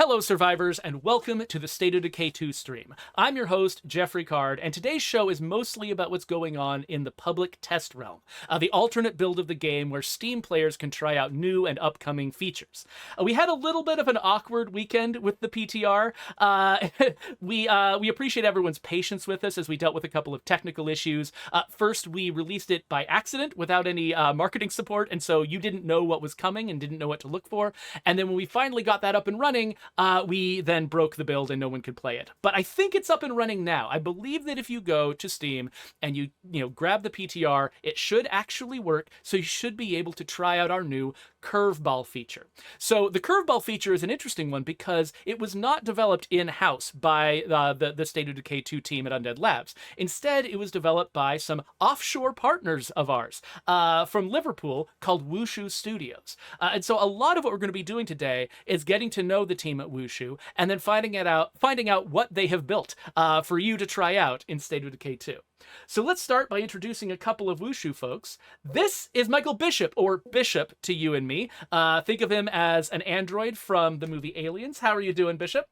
Hello, survivors, and welcome to the State of Decay 2 stream. I'm your host, Geoffrey, and today's show is mostly about what's going on in the public test realm, the alternate build of the game where Steam players can try out new and upcoming features. We had a little bit of an awkward weekend with the PTR. We appreciate everyone's patience with us as we dealt with a couple of technical issues. First, we released it by accident without any marketing support, and so you didn't know what was coming and didn't know what to look for. And then when we finally got that up and running, we then broke the build and no one could play it. But I think it's up and running now. I believe that if you go to Steam and you grab the PTR, it should actually work. So you should be able to try out our new Curveball feature. So the Curveball feature is an interesting one because it was not developed in-house by the State of Decay 2 team at Undead Labs. Instead, it was developed by some offshore partners of ours from Liverpool called Wushu Studios. And so a lot of what we're going to be doing today is getting to know the team at Wushu and then finding out what they have built for you to try out in State of Decay 2. So let's start by introducing a couple of Wushu folks. This is Michael Bishop, or Bishop to you and me. Think of him as an android from the movie Aliens. How are you doing, Bishop?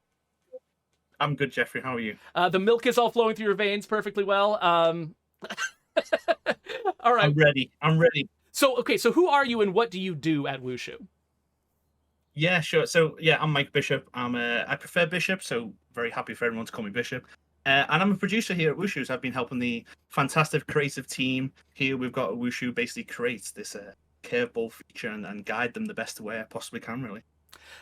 I'm good, Geoffrey. How are you? The milk is all flowing through your veins perfectly well. All right. I'm ready. So who are you and what do you do at Wushu? Yeah, sure. So, I'm Mike Bishop. I prefer Bishop, so very happy for everyone to call me Bishop. And I'm a producer here at Wushu, so I've been helping the fantastic creative team here. We've got Wushu basically creates this curveball feature and guide them the best way I possibly can, really.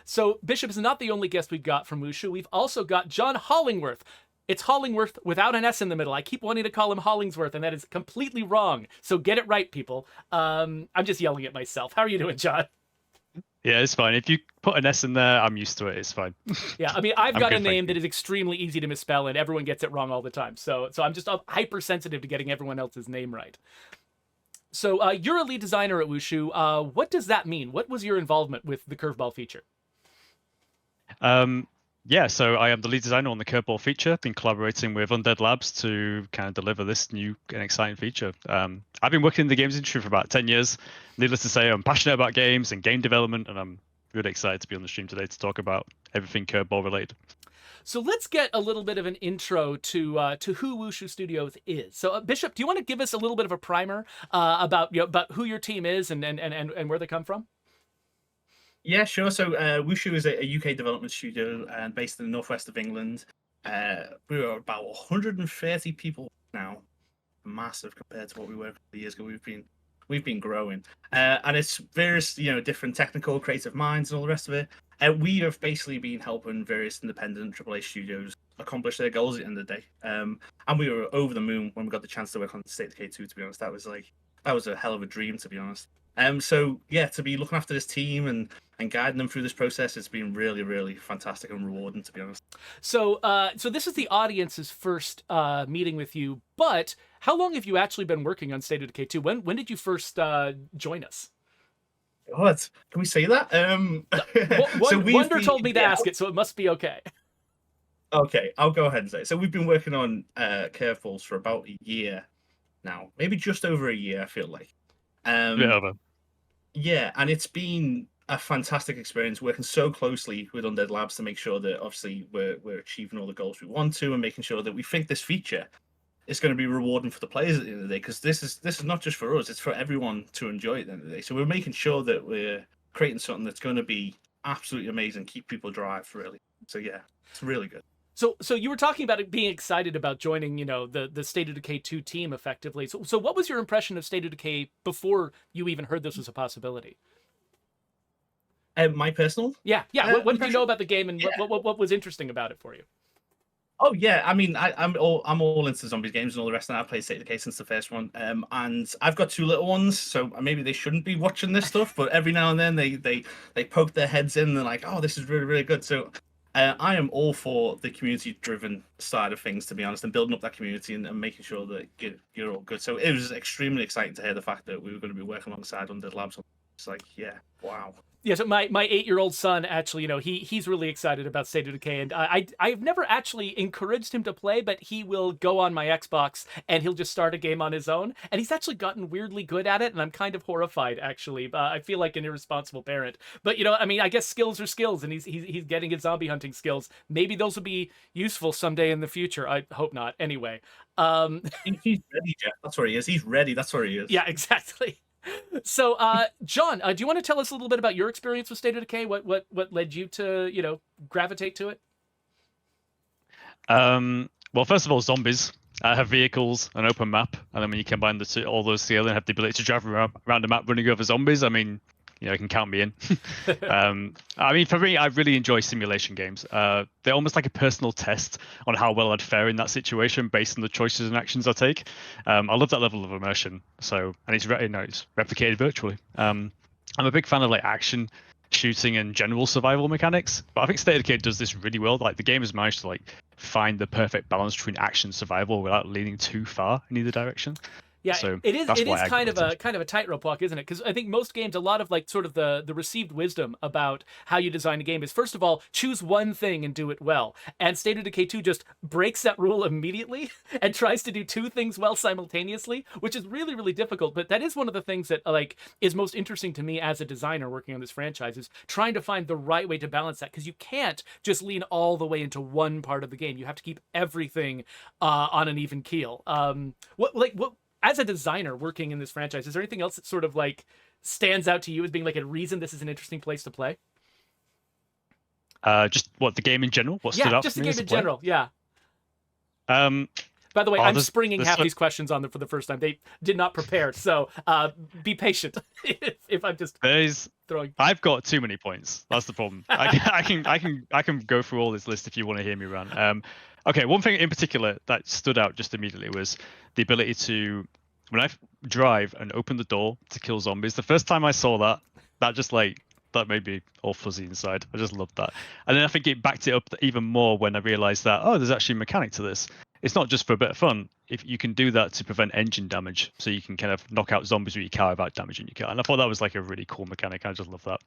So Bishop is not the only guest we've got from Wushu. We've also got John Hollingworth. It's Hollingworth without an S in the middle. I keep wanting to call him Hollingsworth, and that is completely wrong. So get it right, people. I'm just yelling at myself. How are you doing, John? Yeah, it's fine. If you put an S in there, I'm used to it. It's fine. Yeah, I mean, I've got a name that is extremely easy to misspell, and everyone gets it wrong all the time. So I'm just hypersensitive to getting everyone else's name right. So you're a lead designer at Wushu. What does that mean? What was your involvement with the Curveball feature? Yeah, so I am the lead designer on the Curveball feature. Been collaborating with Undead Labs to kind of deliver this new and exciting feature. I've been working in the games industry for about 10 years. Needless to say, I'm passionate about games and game development, and I'm really excited to be on the stream today to talk about everything Curveball related. So let's get a little bit of an intro to who Wushu Studios is. So Bishop, do you want to give us a little bit of a primer about who your team is and where they come from? Yeah, sure. So Wushu is a UK development studio based in the northwest of England. We're about 130 people now, massive compared to what we were a couple of years ago. We've been growing, and it's various different technical, creative minds and all the rest of it. We have basically been helping various independent AAA studios accomplish their goals at the end of the day. And we were over the moon when we got the chance to work on State of Decay 2. To be honest, that was a hell of a dream, to be honest. So yeah, to be looking after this team and guiding them through this process, it's been really, really fantastic and rewarding, to be honest. So this is the audience's first meeting with you, but how long have you actually been working on State of Decay 2? When did you first join us? What? Can we say that? Wonder told me to ask it, so it must be okay. Okay, I'll go ahead and say it. So we've been working on Curveballs for about a year now, maybe just over a year, I feel like. Yeah, and it's been a fantastic experience working so closely with Undead Labs to make sure that obviously we're achieving all the goals we want to, and making sure that we think this feature is going to be rewarding for the players at the end of the day, because this is not just for us, it's for everyone to enjoy at the end of the day. So we're making sure that we're creating something that's going to be absolutely amazing, keep people drive, really. So yeah, it's really good. So you were talking about it being excited about joining, the State of Decay 2 team effectively. So what was your impression of State of Decay before you even heard this was a possibility? My personal? Yeah. What did you know about the game, and what was interesting about it for you? Oh yeah, I mean, I'm all into zombies games and all the rest, and I've played State of Decay since the first one. And I've got two little ones, so maybe they shouldn't be watching this stuff, but every now and then they poke their heads in and they're like, oh, this is really, really good. So I am all for the community-driven side of things, to be honest, and building up that community and making sure that you're all good. So it was extremely exciting to hear the fact that we were going to be working alongside Undead Labs. It's like, yeah, wow. Yeah, so my 8-year-old son actually, he's really excited about State of Decay, and I've never actually encouraged him to play, but he will go on my Xbox and he'll just start a game on his own, and he's actually gotten weirdly good at it, and I'm kind of horrified actually. I feel like an irresponsible parent, but I mean, I guess skills are skills, and he's getting his zombie hunting skills. Maybe those will be useful someday in the future. I hope not. Anyway, He's ready, Jeff. That's where he is. He's ready. That's where he is. yeah, exactly. So, John, do you want to tell us a little bit about your experience with State of Decay? What led you to, gravitate to it? Well, first of all, zombies have vehicles, an open map, and then when you combine all those together and have the ability to drive around the map running over zombies, I mean, you can count me in. I mean, for me, I really enjoy simulation games. They're almost like a personal test on how well I'd fare in that situation based on the choices and actions I take. I love that level of immersion. So, and it's replicated virtually. I'm a big fan of like action, shooting, and general survival mechanics. But I think State of Decay does this really well. Like the game has managed to like find the perfect balance between action and survival without leaning too far in either direction. Yeah, so it is kind of a tightrope walk, isn't it? Because I think most games, a lot of like sort of the received wisdom about how you design a game is, first of all, choose one thing and do it well. And State of Decay 2 just breaks that rule immediately and tries to do two things well simultaneously, which is really, really difficult. But that is one of the things that like is most interesting to me as a designer working on this franchise, is trying to find the right way to balance that, because you can't just lean all the way into one part of the game. You have to keep everything on an even keel. What as a designer working in this franchise, is there anything else that sort of like stands out to you as being like a reason this is an interesting place to play? Just what, the game in general? What stood out just for the me game as a in player? general. Yeah. By the way, I'm springing half these questions on them for the first time. They did not prepare, so be patient if I'm just throwing. I've got too many points. That's the problem. I can go through all this list if you want to hear me run. Okay, one thing in particular that stood out just immediately was the ability to, when I drive and open the door to kill zombies. The first time I saw that just like, that made me all fuzzy inside. I just loved that. And then I think it backed it up even more when I realized that, there's actually a mechanic to this. It's not just for a bit of fun. If you can do that to prevent engine damage, so you can kind of knock out zombies with your car without damaging your car. And I thought that was like a really cool mechanic. I just love that.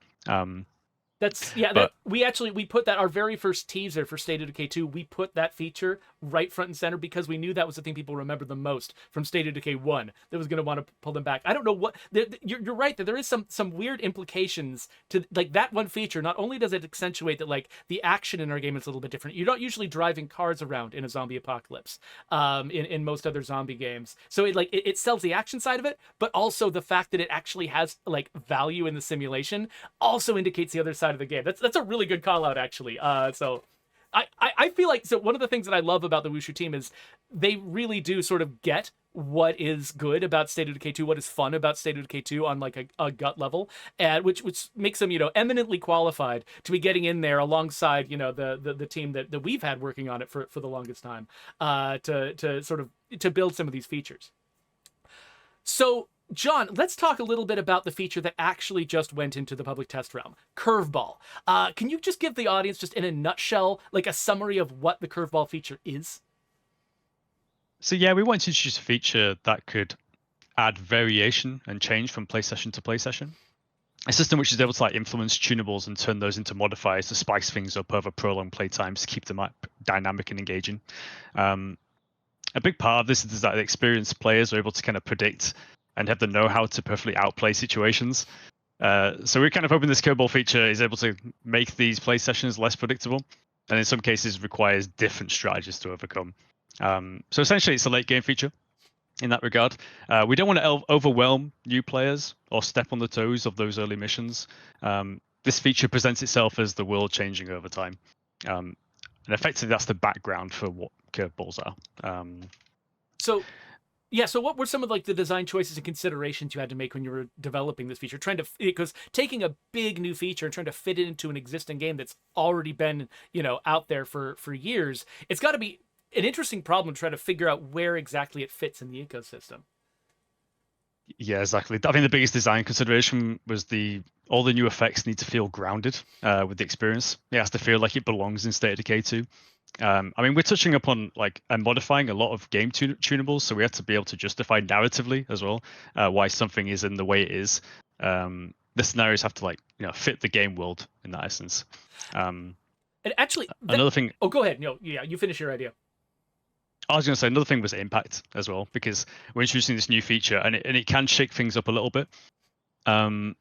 We put that, our very first teaser for State of Decay 2, we put that feature right front and center because we knew that was the thing people remember the most from State of Decay 1 that was going to want to pull them back. I don't know what, you're right that there is some weird implications to like that one feature. Not only does it accentuate that like the action in our game is a little bit different. You're not usually driving cars around in a zombie apocalypse in most other zombie games. So it sells the action side of it, but also the fact that it actually has like value in the simulation also indicates the other side of the game. That's a really good call out actually. So I feel like, so one of the things that I love about the Wushu team is they really do sort of get what is good about State of Decay 2, what is fun about State of Decay 2 on like a gut level, and which makes them, eminently qualified to be getting in there alongside, the team that we've had working on it for the longest time, to sort of to build some of these features. So John, let's talk a little bit about the feature that actually just went into the public test realm, Curveball. Can you just give the audience, just in a nutshell, like a summary of what the Curveball feature is? So yeah, we wanted to introduce a feature that could add variation and change from play session to play session. A system which is able to like influence tunables and turn those into modifiers to spice things up over prolonged play times to keep the map dynamic and engaging. A big part of this is that experienced players are able to kind of predict and have the know-how to perfectly outplay situations. So we're kind of hoping this Curveball feature is able to make these play sessions less predictable, and in some cases requires different strategies to overcome. So essentially, it's a late game feature in that regard. We don't want to overwhelm new players or step on the toes of those early missions. This feature presents itself as the world changing over time. And effectively, that's the background for what Curveballs are. So what were some of like the design choices and considerations you had to make when you were developing this feature? Because taking a big new feature and trying to fit it into an existing game that's already been, out there for years, it's got to be an interesting problem to try to figure out where exactly it fits in the ecosystem. Yeah, exactly. I think the biggest design consideration was all the new effects need to feel grounded with the experience. It has to feel like it belongs in State of Decay 2. I mean, we're touching upon and modifying a lot of game tunables, so we have to be able to justify narratively as well why something is in the way it is. the scenarios have to like fit the game world in that essence. And actually, another thing. Oh, go ahead. No, yeah, you finish your idea. I was going to say another thing was impact as well, because we're introducing this new feature and it can shake things up a little bit. And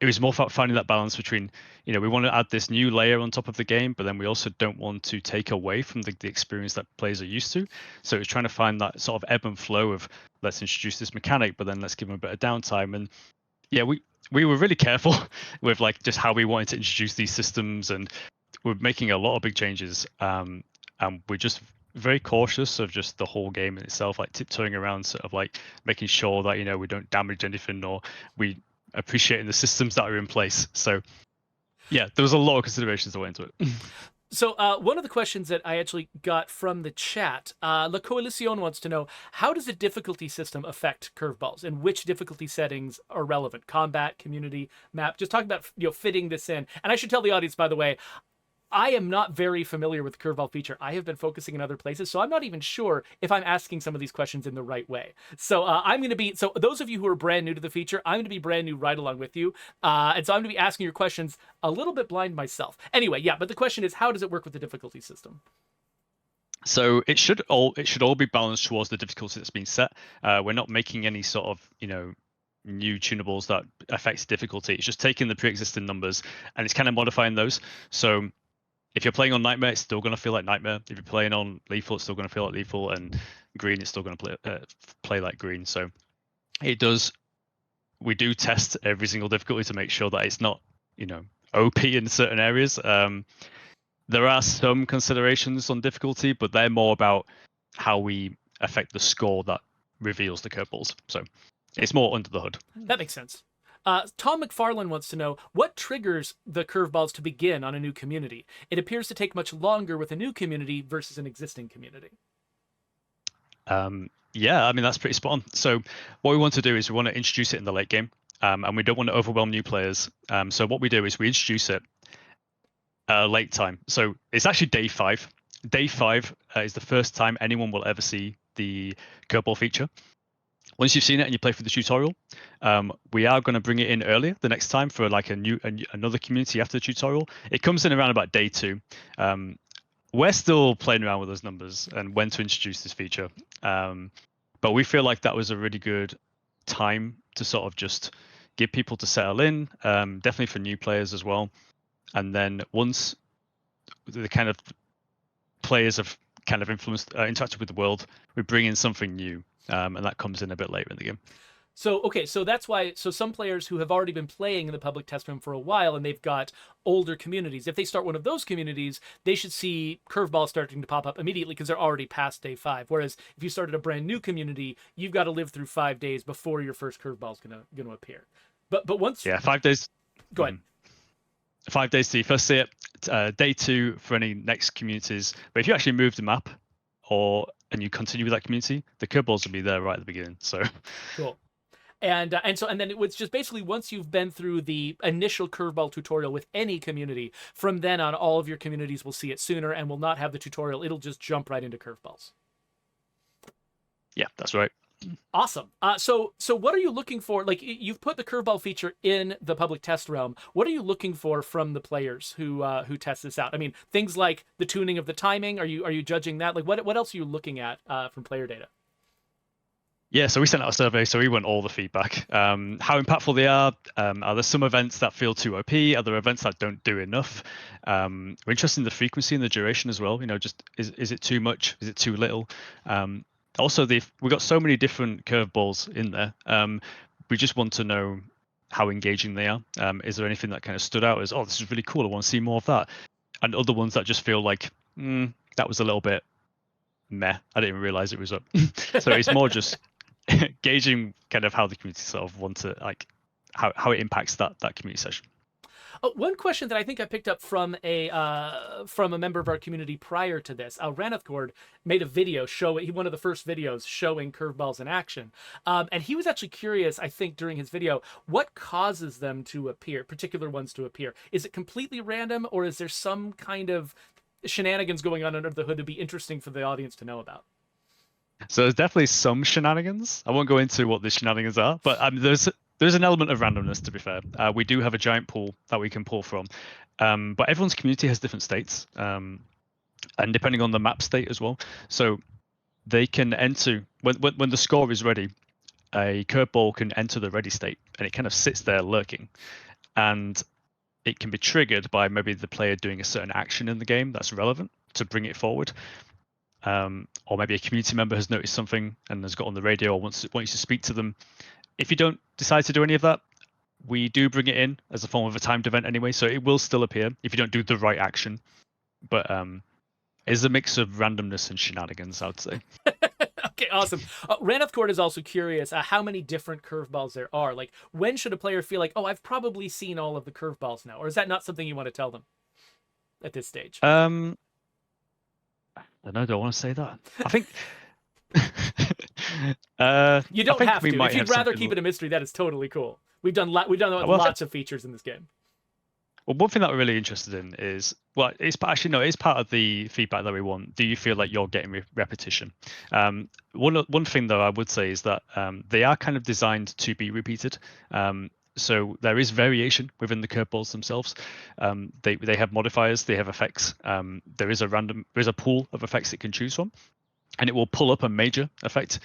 it was more about finding that balance between, we want to add this new layer on top of the game, but then we also don't want to take away from the experience that players are used to. So it's trying to find that sort of ebb and flow of let's introduce this mechanic, but then let's give them a bit of downtime. And yeah, we were really careful with like just how we wanted to introduce these systems, and we're making a lot of big changes. And we're just very cautious of just the whole game in itself, like tiptoeing around, sort of like making sure that we don't damage anything, or we appreciating the systems that are in place. So yeah, there was a lot of considerations that went into it. So one of the questions that I actually got from the chat, La Coalición wants to know, how does the difficulty system affect curveballs, and which difficulty settings are relevant? Combat, community, map? Just talk about fitting this in. And I should tell the audience, by the way, I am not very familiar with the curveball feature. I have been focusing in other places, so I'm not even sure if I'm asking some of these questions in the right way. So so those of you who are brand new to the feature, I'm going to be brand new right along with you. And so I'm going to be asking your questions a little bit blind myself. Anyway, yeah, but the question is, how does it work with the difficulty system? So it should all be balanced towards the difficulty that's been set. We're not making any sort of, new tunables that affects difficulty. It's just taking the pre-existing numbers and it's kind of modifying those. So if you're playing on Nightmare, it's still going to feel like Nightmare. If you're playing on Lethal, it's still going to feel like Lethal, and Green, it's still going to play like Green. So we do test every single difficulty to make sure that it's not, OP in certain areas. There are some considerations on difficulty, but they're more about how we affect the score that reveals the curveballs. So it's more under the hood. That makes sense. Tom McFarlane wants to know, what triggers the curveballs to begin on a new community? It appears to take much longer with a new community versus an existing community. Yeah, I mean, that's pretty spot on. So what we want to do is we want to introduce it in the late game, and we don't want to overwhelm new players. So what we do is we introduce it late time. So it's actually day 5. Day 5 is the first time anyone will ever see the curveball feature. Once you've seen it and you play through the tutorial, we are going to bring it in earlier the next time for like another community after the tutorial. It comes in around about day 2. We're still playing around with those numbers and when to introduce this feature. But we feel like that was a really good time to sort of just give people to settle in, definitely for new players as well. And then once the kind of players have kind of interacted with the world, we bring in something new. And that comes in a bit later in the game. So, okay, so that's why, so some players who have already been playing in the public test room for a while and they've got older communities, if they start one of those communities, they should see curveballs starting to pop up immediately because they're already past day 5. Whereas if you started a brand new community, you've got to live through 5 days before your first curveball's gonna appear. But once... Yeah, 5 days. Go ahead. 5 days to first see it. Day 2 for any next communities. But if you actually move the map and you continue with that community, the curveballs will be there right at the beginning. So cool. And then it was just basically once you've been through the initial curveball tutorial with any community, from then on, all of your communities will see it sooner and will not have the tutorial. It'll just jump right into curveballs. Yeah, that's right. Awesome. So what are you looking for? Like, you've put the curveball feature in the public test realm. What are you looking for from the players who test this out? I mean, things like the tuning of the timing. Are you judging that? Like, what else are you looking at from player data? Yeah, so we sent out a survey, so we want all the feedback. How impactful they are. Are there some events that feel too OP? Are there events that don't do enough? We're interested in the frequency and the duration as well. Just is it too much? Is it too little? Also, we've got so many different curveballs in there. We just want to know how engaging they are. Is there anything that kind of stood out as, oh, this is really cool, I want to see more of that? And other ones that just feel like, that was a little bit meh. I didn't even realize it was up. So it's more just gauging kind of how the community sort of want to, like, how it impacts that community session. One question that I think I picked up from a member of our community prior to this, Ranethcord made a video one of the first videos showing curveballs in action. And he was actually curious, I think, during his video, what causes them to appear, particular ones to appear. Is it completely random, or is there some kind of shenanigans going on under the hood to be interesting for the audience to know about? So there's definitely some shenanigans. I won't go into what the shenanigans are, but there's an element of randomness. To be fair, we do have a giant pool that we can pull from, but everyone's community has different states, and depending on the map state as well. So they can enter when the score is ready. A curveball can enter the ready state, and it kind of sits there lurking, and it can be triggered by maybe the player doing a certain action in the game that's relevant to bring it forward. Or maybe a community member has noticed something and has got on the radio or wants you to speak to them. If you don't decide to do any of that, we do bring it in as a form of a timed event anyway, so it will still appear if you don't do the right action. But it's a mix of randomness and shenanigans, I would say. Okay, awesome. Randomness Court is also curious how many different curveballs there are. Like, when should a player feel like, oh, I've probably seen all of the curveballs now? Or is that not something you want to tell them at this stage? I don't know. Do I want to say that? I think you don't have to. If you'd rather keep keep it a mystery, that is totally cool. We've done lots of features in this game. Well, one thing that we're really interested in is, well, it's actually no, it's part of the feedback that we want. Do you feel like you're getting repetition? One thing though I would say is that they are kind of designed to be repeated. So there is variation within the curveballs themselves. They have modifiers, they have effects. There is a pool of effects it can choose from, and it will pull up a major effect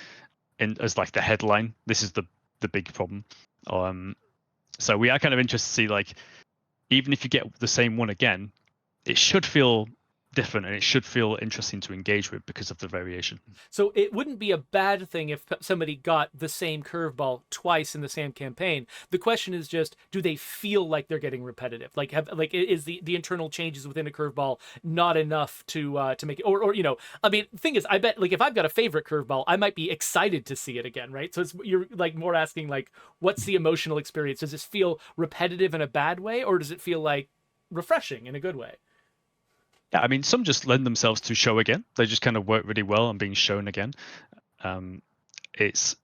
as like the headline. This is the big problem. So we are kind of interested to see, like, even if you get the same one again, it should feel different and it should feel interesting to engage with because of the variation. So it wouldn't be a bad thing if somebody got the same curveball twice in the same campaign. The question is just, do they feel like they're getting repetitive? Like, is the internal changes within a curveball not enough to make it, or I mean, the thing is, I bet, like, if I've got a favorite curveball, I might be excited to see it again, right? So you're like more asking, like, what's the emotional experience? Does this feel repetitive in a bad way, or does it feel like refreshing in a good way? Yeah, I mean, some just lend themselves to show again. They just kind of work really well on being shown again. It's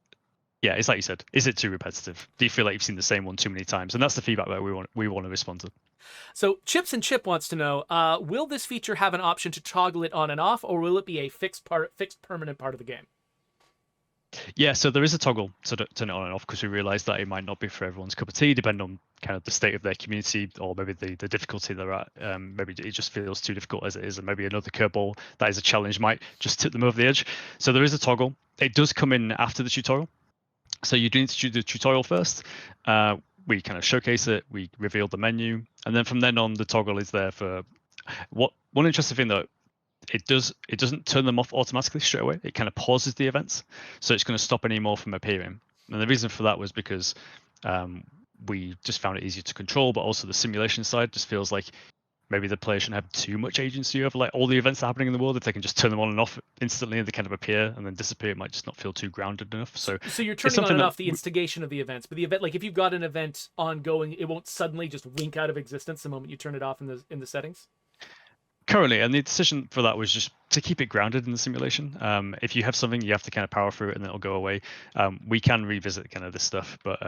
like you said. Is it too repetitive? Do you feel like you've seen the same one too many times? And that's the feedback that we want to respond to. So Chips and Chip wants to know: will this feature have an option to toggle it on and off, or will it be a fixed permanent part of the game? Yeah, so there is a toggle to turn it on and off because we realized that it might not be for everyone's cup of tea, depending on kind of the state of their community or maybe the difficulty they're at. Maybe it just feels too difficult as it is, and maybe another curveball that is a challenge might just tip them over the edge. So there is a toggle. It does come in after the tutorial. So you do need to do the tutorial first. We kind of showcase it, we reveal the menu, and then from then on, the toggle is there for one interesting thing though. It doesn't turn them off automatically straight away. It kind of pauses the events, so it's going to stop any more from appearing. And the reason for that was because we just found it easier to control, but also the simulation side just feels like maybe the player shouldn't have too much agency over like all the events that are happening in the world. If they can just turn them on and off instantly, and they kind of appear and then disappear, it might just not feel too grounded enough. So you're turning on and off the instigation of the events, but the event, like if you've got an event ongoing, it won't suddenly just wink out of existence the moment you turn it off in the settings. Currently, and the decision for that was just to keep it grounded in the simulation. If you have something, you have to kind of power through it and then it'll go away. We can revisit kind of this stuff, but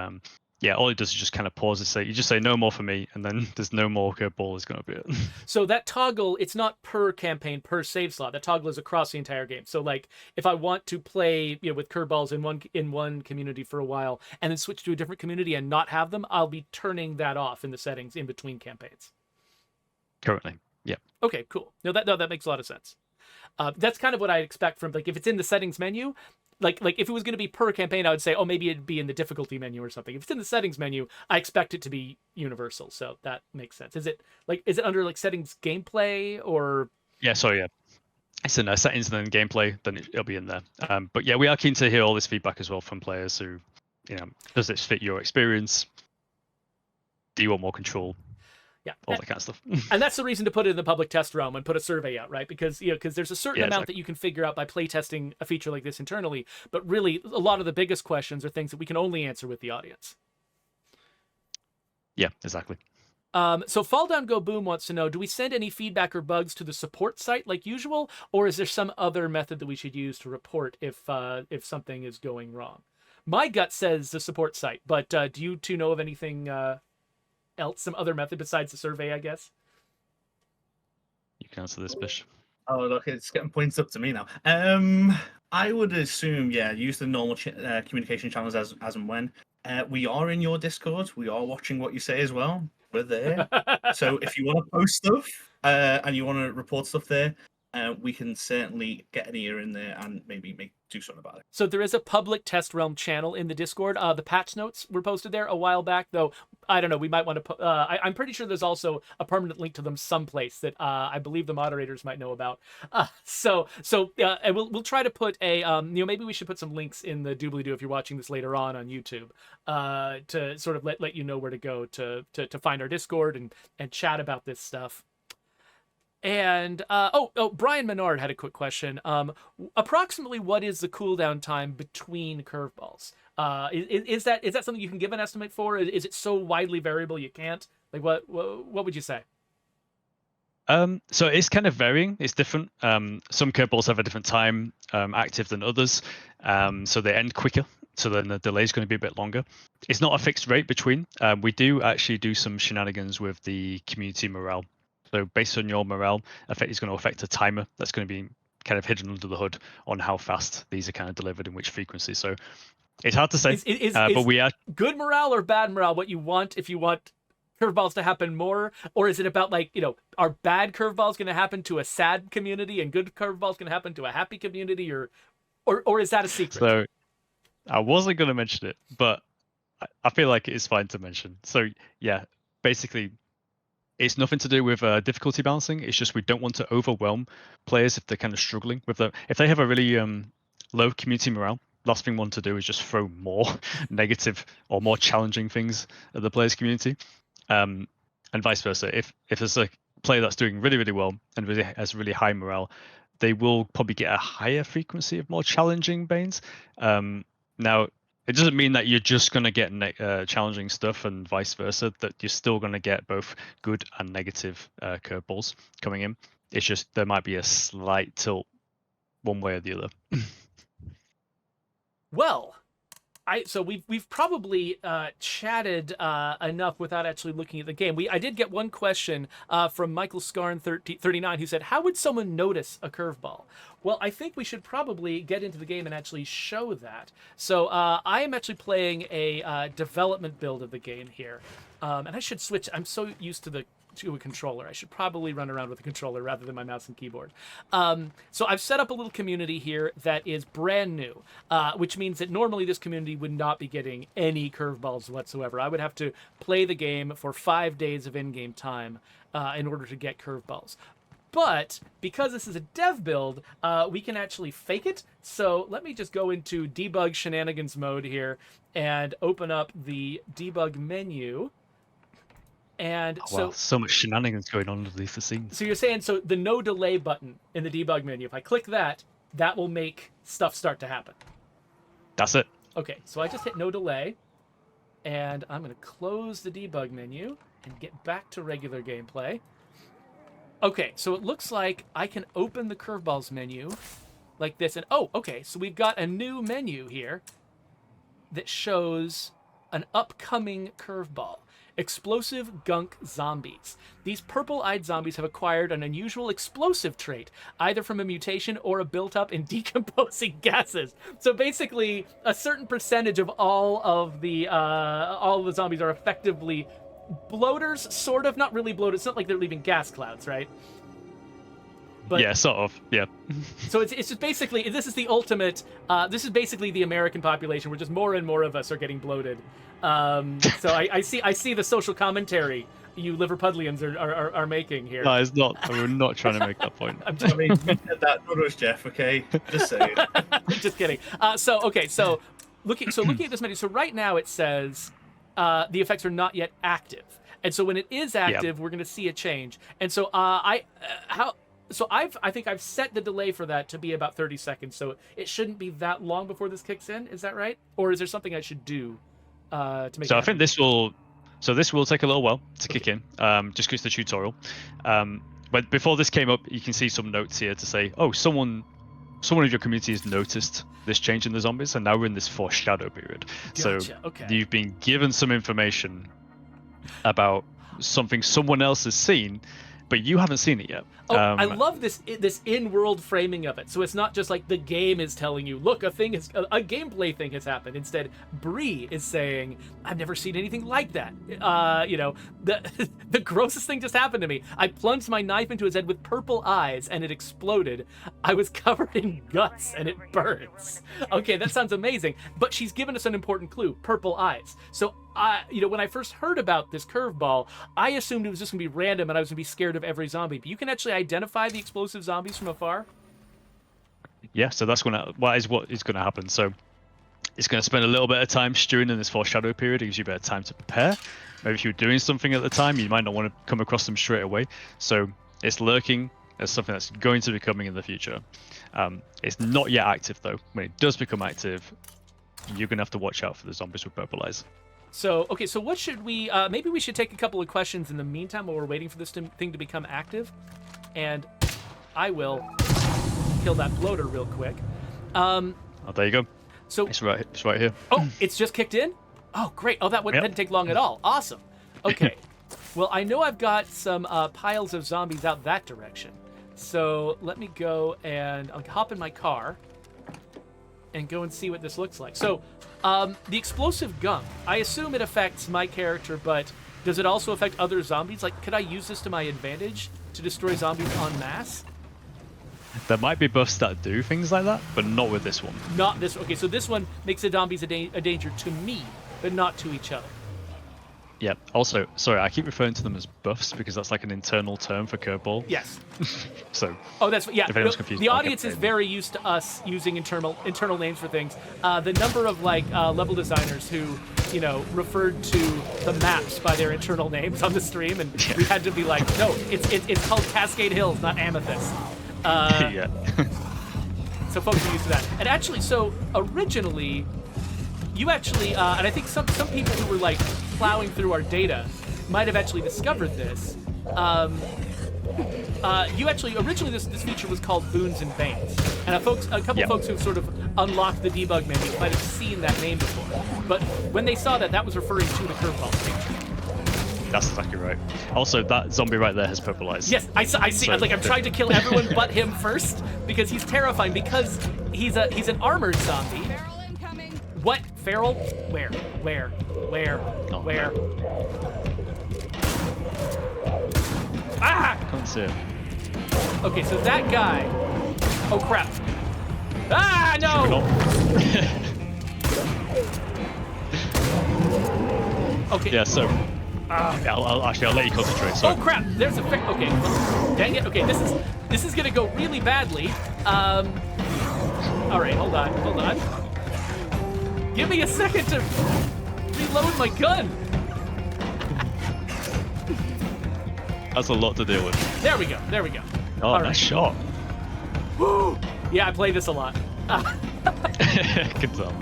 yeah, all it does is just kind of pause and say, you just say no more for me, and then there's no more curveball is going to be it. So that toggle, it's not per campaign, per save slot. That toggle is across the entire game. So like, if I want to play, with curveballs in one community for a while, and then switch to a different community and not have them, I'll be turning that off in the settings in between campaigns. Currently. Yeah. Okay, cool. No, that makes a lot of sense. That's kind of what I expect from, like, if it's in the settings menu, like if it was going to be per campaign, I would say, oh, maybe it'd be in the difficulty menu or something. If it's in the settings menu, I expect it to be universal. So that makes sense. Is it under like settings gameplay or? Yeah, sorry, yeah. It's in settings and then gameplay, then it'll be in there. But yeah, we are keen to hear all this feedback as well from players who, does this fit your experience? Do you want more control? Yeah, all that kind of stuff. And that's the reason to put it in the public test realm and put a survey out, right? Because there's a certain amount that you can figure out by playtesting a feature like this internally, but really a lot of the biggest questions are things that we can only answer with the audience. Yeah, exactly. So Fall Down Go Boom wants to know, do we send any feedback or bugs to the support site like usual, or is there some other method that we should use to report if something is going wrong? My gut says the support site, but do you two know of anything else, some other method besides the survey, I guess? You can answer this, Bish. Oh, look, it's getting points up to me now. I would assume, yeah, use the normal communication channels as and when. We are in your Discord. We are watching what you say as well. We're there. So if you want to post stuff and you want to report stuff there, we can certainly get an ear in there and maybe do something about it. So there is a public test realm channel in the Discord. The patch notes were posted there a while back, though. I don't know. We might want to. I'm pretty sure there's also a permanent link to them someplace that I believe the moderators might know about. And we'll try to put a maybe we should put some links in the doobly doo if you're watching this later on YouTube to sort of let you know where to go to find our Discord and chat about this stuff. And Brian Menard had a quick question. Approximately, what is the cooldown time between curveballs? Is that something you can give an estimate for? Is it so widely variable you can't? Like, what would you say? So it's kind of varying. It's different. Some curveballs have a different time active than others, so they end quicker. So then the delay is going to be a bit longer. It's not a fixed rate between. We do actually do some shenanigans with the community morale. So based on your morale, is going to affect a timer that's going to be kind of hidden under the hood on how fast these are kind of delivered in which frequency. So it's hard to say. But we are good morale or bad morale what you want if you want curveballs to happen more, or is it about are bad curveballs going to happen to a sad community and good curveballs going to happen to a happy community, or is that a secret? So I wasn't going to mention it, but I feel like it is fine to mention. So yeah, basically. It's nothing to do with difficulty balancing. It's just we don't want to overwhelm players if they're kind of struggling with them. If they have a really low community morale, last thing we want to do is just throw more negative or more challenging things at the players' community, and vice versa. If there's a player that's doing really, really well and really has really high morale, they will probably get a higher frequency of more challenging banes. Now, it doesn't mean that you're just going to get challenging stuff and vice versa, that you're still going to get both good and negative curveballs coming in. It's just there might be a slight tilt one way or the other. Well, so we've probably chatted enough without actually looking at the game. I did get one question from Michael Scarrin 39 who said, "How would someone notice a curveball?" Well, I think we should probably get into the game and actually show that. So I am actually playing a development build of the game here, and I should switch. I'm so used to a controller. I should probably run around with a controller rather than my mouse and keyboard. So I've set up a little community here that is brand new, which means that normally this community would not be getting any curveballs whatsoever. I would have to play the game for 5 days of in-game time in order to get curveballs. But because this is a dev build, we can actually fake it. So let me just go into debug shenanigans mode here and open up the debug menu. And so much shenanigans going on underneath the scenes. So you're saying, so the no delay button in the debug menu, if I click that, that will make stuff start to happen. That's it. Okay, so I just hit no delay, and I'm going to close the debug menu and get back to regular gameplay. Okay, so it looks like I can open the curveballs menu like this, and okay, so we've got a new menu here that shows an upcoming curveball. Explosive gunk zombies. These purple-eyed zombies have acquired an unusual explosive trait, either from a mutation or a built-up in decomposing gases. So basically, a certain percentage of all of the zombies are effectively bloaters, sort of. Not really bloaters. It's not like they're leaving gas clouds, right? But, yeah, sort of. Yeah. So it's just basically, this is the ultimate. This is basically the American population, where just more and more of us are getting bloated. So I see the social commentary you Liverpudlians are making here. No, it's not. We're not trying to make that point. I mean, you said that, not us, Jeff. Okay, just saying. Just kidding. So looking at this menu. So right now it says the effects are not yet active, and so when it is active, we're going to see a change. And so I think I've set the delay for that to be about 30 seconds, so it shouldn't be that long before this kicks in. Is that right? Or is there something I should do to make? So I think this will take a little while to kick in, just because it's the tutorial. But before this came up, you can see some notes here to say, oh, someone of your community has noticed this change in the zombies, and now we're in this foreshadow period. Gotcha. So okay. You've been given some information about something someone else has seen. but you haven't seen it yet. Oh, I love this in-world framing of it. So it's not just like the game is telling you, look, a gameplay thing has happened. Instead, Bree is saying, I've never seen anything like that. The grossest thing just happened to me. I plunged my knife into his head with purple eyes, and it exploded. I was covered in guts, and it burns. Okay, that sounds amazing. But she's given us an important clue: purple eyes. So, when I first heard about this curveball, I assumed it was just going to be random, and I was going to be scared of every zombie. But you can actually identify the explosive zombies from afar? Yeah, so that's what is going to happen. So it's going to spend a little bit of time stewing in this foreshadow period. It gives you a bit of time to prepare. Maybe if you're doing something at the time, you might not want to come across them straight away. So it's lurking as something that's going to be coming in the future. It's not yet active, though. When it does become active, you're going to have to watch out for the zombies with purple eyes. So, okay, so what should we... maybe we should take a couple of questions in the meantime while we're waiting for this thing to become active. And I will kill that bloater real quick. Oh, there you go. So it's right here. Oh, it's just kicked in? Oh, great. Oh, that didn't take long at all. Awesome. Okay. Well, I know I've got some piles of zombies out that direction. So let me go and I'll hop in my car and go and see what this looks like. So the explosive gunk, I assume it affects my character, but does it also affect other zombies? Like, could I use this to my advantage to destroy zombies en masse? There might be buffs that do things like that, but not with this one. Not this. Okay, so this one makes the zombies a danger to me, but not to each other. Yeah. Also, sorry, I keep referring to them as buffs because that's like an internal term for curveball. Yes. So. Oh, that's yeah. If anyone's confused, the audience is very used to us using internal names for things. The number of level designers who referred to the maps by their internal names on the stream, and we had to be like, no, it's called Cascade Hills, not Amethyst. Yeah. So folks are used to that. And actually, so originally, you actually, and I think some people who were like plowing through our data might have actually discovered this. You actually, originally this feature was called Boons and Banes. And a couple folks who sort of unlocked the debug menu might have seen that name before. But when they saw that was referring to the curveball feature. That's exactly right. Also, that zombie right there has purple eyes. Yes, I see. So, I'm trying to kill everyone but him first because he's terrifying. Because he's an armored zombie. Feral incoming. What? Feral? Where? Oh, Where? no. Ah! Can't see it. Okay, so that guy. Oh crap! Ah no! Okay. Yeah. So. Yeah, I'll let you concentrate. Sorry. Oh crap! There's a okay. Dang it. Okay, this is gonna go really badly. All right, hold on. Give me a second to reload my gun. That's a lot to deal with. There we go. Oh, all nice right. shot. Woo! Yeah, I play this a lot. Good tell.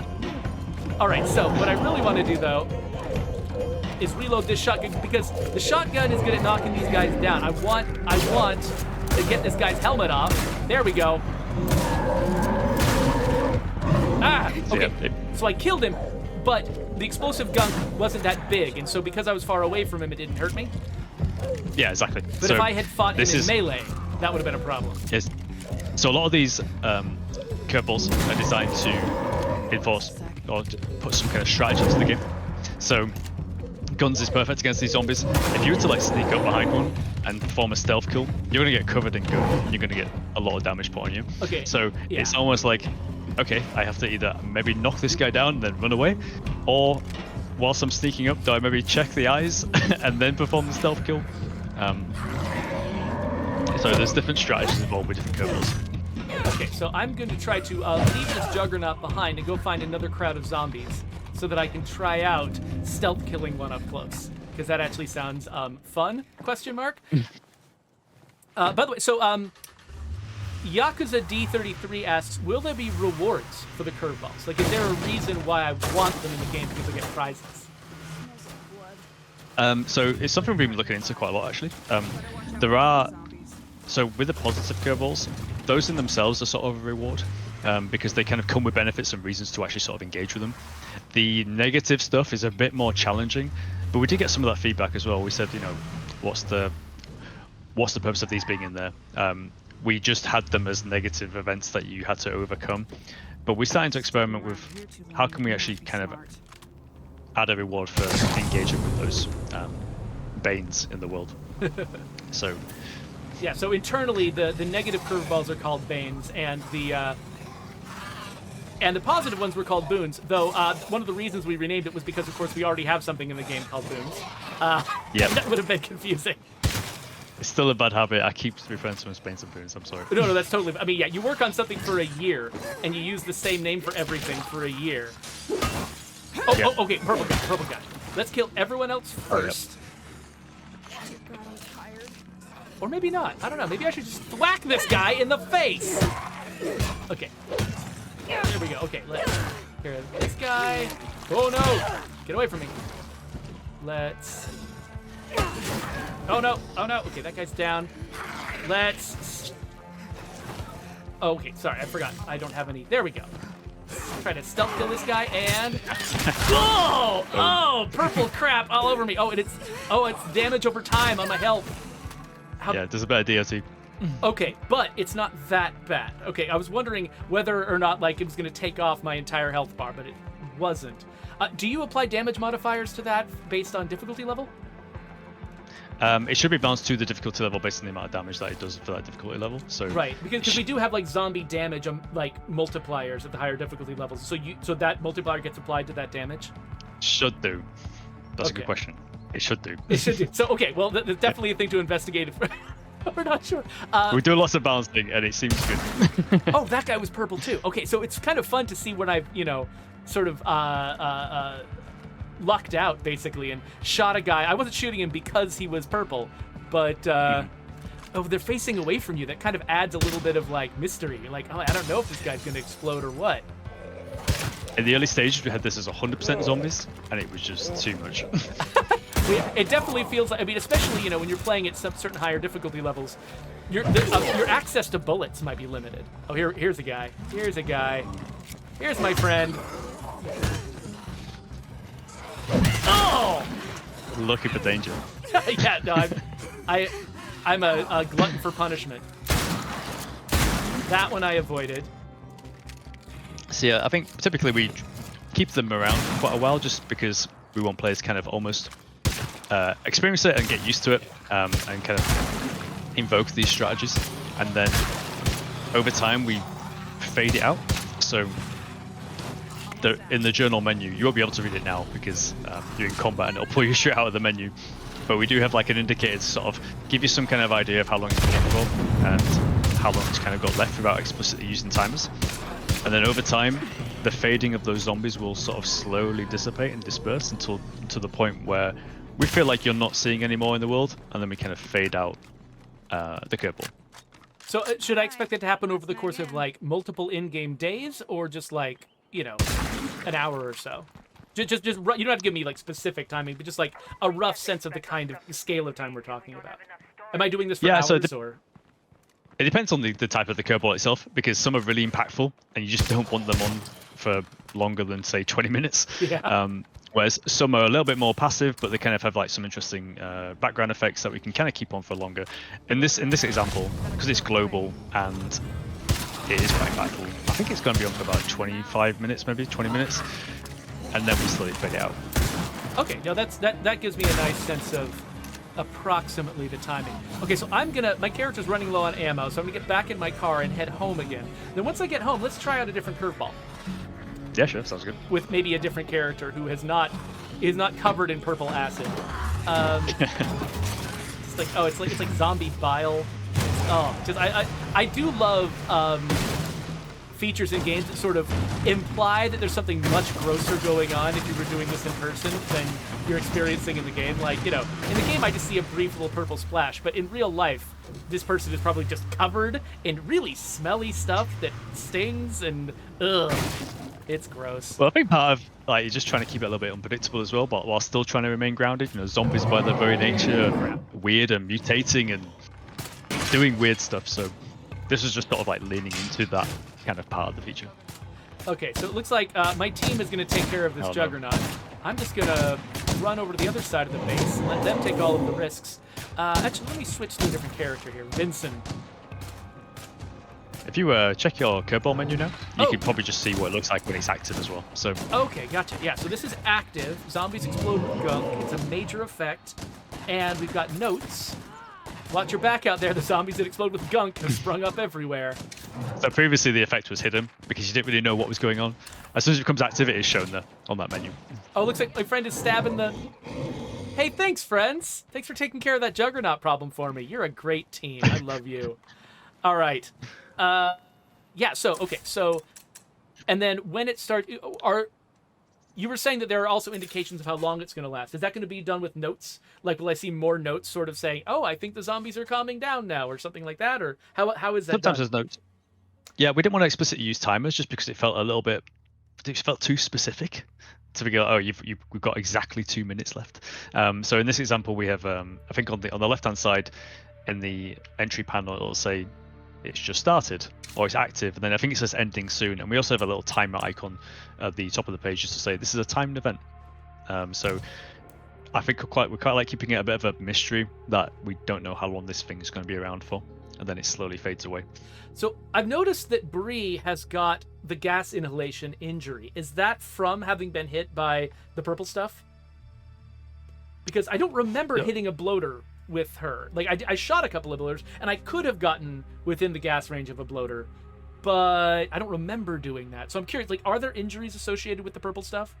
All right, so what I really want to do though is reload this shotgun because the shotgun is good at knocking these guys down. I want to get this guy's helmet off. There we go. Ah, okay. So I killed him, but the explosive gunk wasn't that big, and so because I was far away from him, it didn't hurt me. Yeah, exactly. But if I had fought him in melee, that would have been a problem. Yes. So a lot of these curveballs are designed to enforce or to put some kind of strategy into the game. So guns is perfect against these zombies. If you were to like sneak up behind one and perform a stealth kill, you're gonna get covered in gun and you're gonna get a lot of damage put on you. Okay. So it's almost like, okay, I have to either maybe knock this guy down and then run away, or whilst I'm sneaking up, do I maybe check the eyes and then perform the stealth kill? So there's different strategies involved with different curveballs. Okay, so I'm going to try to leave this Juggernaut behind and go find another crowd of zombies so that I can try out stealth killing one up close. Because that actually sounds fun, question mark. By the way, so Yakuza D33 asks, will there be rewards for the curveballs? Like, is there a reason why I want them in the game because I get prizes? So it's something we've been looking into quite a lot, actually. There are, so with the positive curveballs, those in themselves are sort of a reward because they kind of come with benefits and reasons to actually sort of engage with them. The negative stuff is a bit more challenging, but we did get some of that feedback as well. We said, what's the what's the purpose of these being in there? We just had them as negative events that you had to overcome, but we're starting to experiment with how can we actually kind of add a reward for engaging with those banes in the world. So yeah, so internally the negative curveballs are called banes, and the positive ones were called boons, though one of the reasons we renamed it was because, of course, we already have something in the game called boons. yeah, that would have been confusing. It's still a bad habit. I keep referring to them as banes and boons. I'm sorry. No, that's totally... I mean, yeah, you work on something for a year, and you use the same name for everything for a year. Oh, Yeah. okay, purple guy. Let's kill everyone else first. Or maybe not. I don't know. Maybe I should just whack this guy in the face. Okay. There we go. Okay, let's get rid of this guy. Oh, no. Get away from me. Let's... Oh, no. Oh, no. Okay, that guy's down. Let's... Oh, okay, sorry. I forgot. I don't have any... There we go. Try to stealth kill this guy, and... Whoa! Oh, purple crap all over me. Oh, and it's damage over time on my health. Yeah, there's a better DOT. Okay, but it's not that bad. Okay, I was wondering whether or not like it was going to take off my entire health bar, but it wasn't. Do you apply damage modifiers to that based on difficulty level? It should be balanced to the difficulty level based on the amount of damage that it does for that difficulty level. So right, because we do have like zombie damage like multipliers at the higher difficulty levels. So that multiplier gets applied to that damage. Should do. That's a Okay. good question. It should do. It should do. So okay, well that's definitely a thing to investigate. We're not sure. We do lots of balancing, and it seems good. Oh, that guy was purple too. Okay, so it's kind of fun to see when I've, sort of lucked out basically and shot a guy. I wasn't shooting him because he was purple, but oh, they're facing away from you. That kind of adds a little bit of like mystery. You're like, oh, I don't know if this guy's gonna explode or what. In the early stages, we had this as 100% zombies, and it was just too much. It definitely feels like, I mean, especially, when you're playing at some certain higher difficulty levels, your access to bullets might be limited. Oh, here's a guy. Here's a guy. Here's my friend. Oh! Looking for danger. Yeah, no, I'm a glutton for punishment. That one I avoided. So yeah, I think typically we keep them around for quite a while just because we want players kind of almost experience it and get used to it, and kind of invoke these strategies, and then over time we fade it out. So in the journal menu, you won't be able to read it now because you're in combat and it'll pull you straight out of the menu. But we do have like an indicator to sort of give you some kind of idea of how long it's been going for and how long it's kind of got left without explicitly using timers. And then over time, the fading of those zombies will sort of slowly dissipate and disperse until to the point where we feel like you're not seeing any more in the world, and then we kind of fade out the curveball. So should I expect that to happen over the course of like multiple in-game days, or just like an hour or so? Just you don't have to give me like specific timing, but just like a rough sense of the kind of scale of time we're talking about. Am I doing this for hours or? It depends on the type of the curveball itself, because some are really impactful and you just don't want them on for longer than say 20 minutes. Yeah. Whereas some are a little bit more passive, but they kind of have like some interesting background effects that we can kind of keep on for longer. In this example, because it's global and it is quite impactful, I think it's going to be on for about 25 minutes, maybe 20 minutes, and then we slowly fade it out. Okay, now that gives me a nice sense of approximately the timing. Okay, so my character's running low on ammo, so I'm gonna get back in my car and head home again. Then once I get home, let's try out a different curveball. Yeah, sure, sounds good. With maybe a different character who is not covered in purple acid. It's like zombie bile. Oh, just I do love features in games that sort of imply that there's something much grosser going on if you were doing this in person than you're experiencing in the game. Like, in the game I just see a brief little purple splash, but in real life, this person is probably just covered in really smelly stuff that stings and ugh. It's gross. Well, I think part of like you're just trying to keep it a little bit unpredictable as well, but while still trying to remain grounded. Zombies by their very nature are weird and mutating and doing weird stuff. So this is just sort of like leaning into that kind of part of the feature. Okay, so it looks like my team is going to take care of this Juggernaut. I'm just going to run over to the other side of the base, let them take all of the risks. Actually, let me switch to a different character here. Vincent. If you check your curveball menu now, you Oh. can probably just see what it looks like when it's active as well. So Okay, gotcha. Yeah, so this is active. Zombies explode with gunk. It's a major effect. And we've got notes. Watch your back out there. The zombies that explode with gunk have sprung up everywhere. So previously the effect was hidden because you didn't really know what was going on. As soon as it becomes active, it is shown there on that menu. Oh, looks like my friend is stabbing the... Hey, thanks, friends. Thanks for taking care of that Juggernaut problem for me. You're a great team. I love you. All right. Yeah, okay, so... And then when it starts... You were saying that there are also indications of how long it's going to last. Is that going to be done with notes? Like, will I see more notes sort of saying, oh, I think the zombies are calming down now, or something like that? Or how is that Sometimes done? there's notes. Yeah, we didn't want to explicitly use timers just because it felt a little bit... It felt too specific to figure out, we've got exactly 2 minutes left. So in this example, we have, I think on the left-hand side, in the entry panel, it'll say it's just started or it's active, and then I think it says ending soon. And we also have a little timer icon at the top of the page just to say this is a timed event. So I think we're quite like keeping it a bit of a mystery that we don't know how long this thing is going to be around for, and then it slowly fades away. So I've noticed that Bree has got the gas inhalation injury. Is that from having been hit by the purple stuff? Because I don't remember hitting a bloater with her. Like, I shot a couple of bloaters, and I could have gotten within the gas range of a bloater, but I don't remember doing that. So I'm curious, like, are there injuries associated with the purple stuff?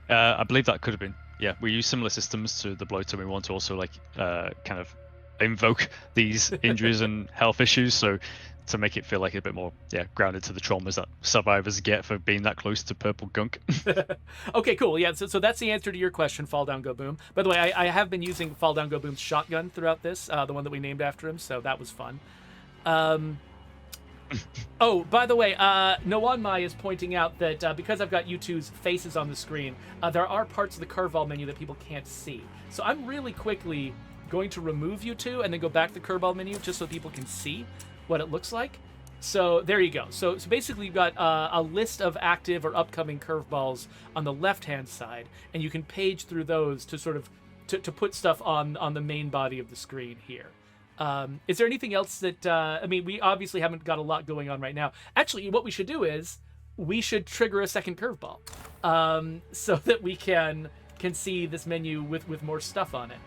I believe that could have been. Yeah, we use similar systems to the bloater. We want to also kind of invoke these injuries and health issues, so to make it feel like a bit more grounded to the traumas that survivors get for being that close to purple gunk. Okay, cool. Yeah, so that's the answer to your question, Fall Down Go Boom. By the way, I have been using Fall Down Go Boom's shotgun throughout this, the one that we named after him, so that was fun. Oh, by the way, Noanmai is pointing out that because I've got you two's faces on the screen, there are parts of the Curveball menu that people can't see. So I'm really quickly going to remove you two and then go back to the Curveball menu just so people can see what it looks like. So there you go. So basically you've got a list of active or upcoming curveballs on the left-hand side, and you can page through those to sort of to put stuff on the main body of the screen here. Is there anything else that I mean, we obviously haven't got a lot going on right now. Actually, what we should do is we should trigger a second curveball so that we can see this menu with more stuff on it.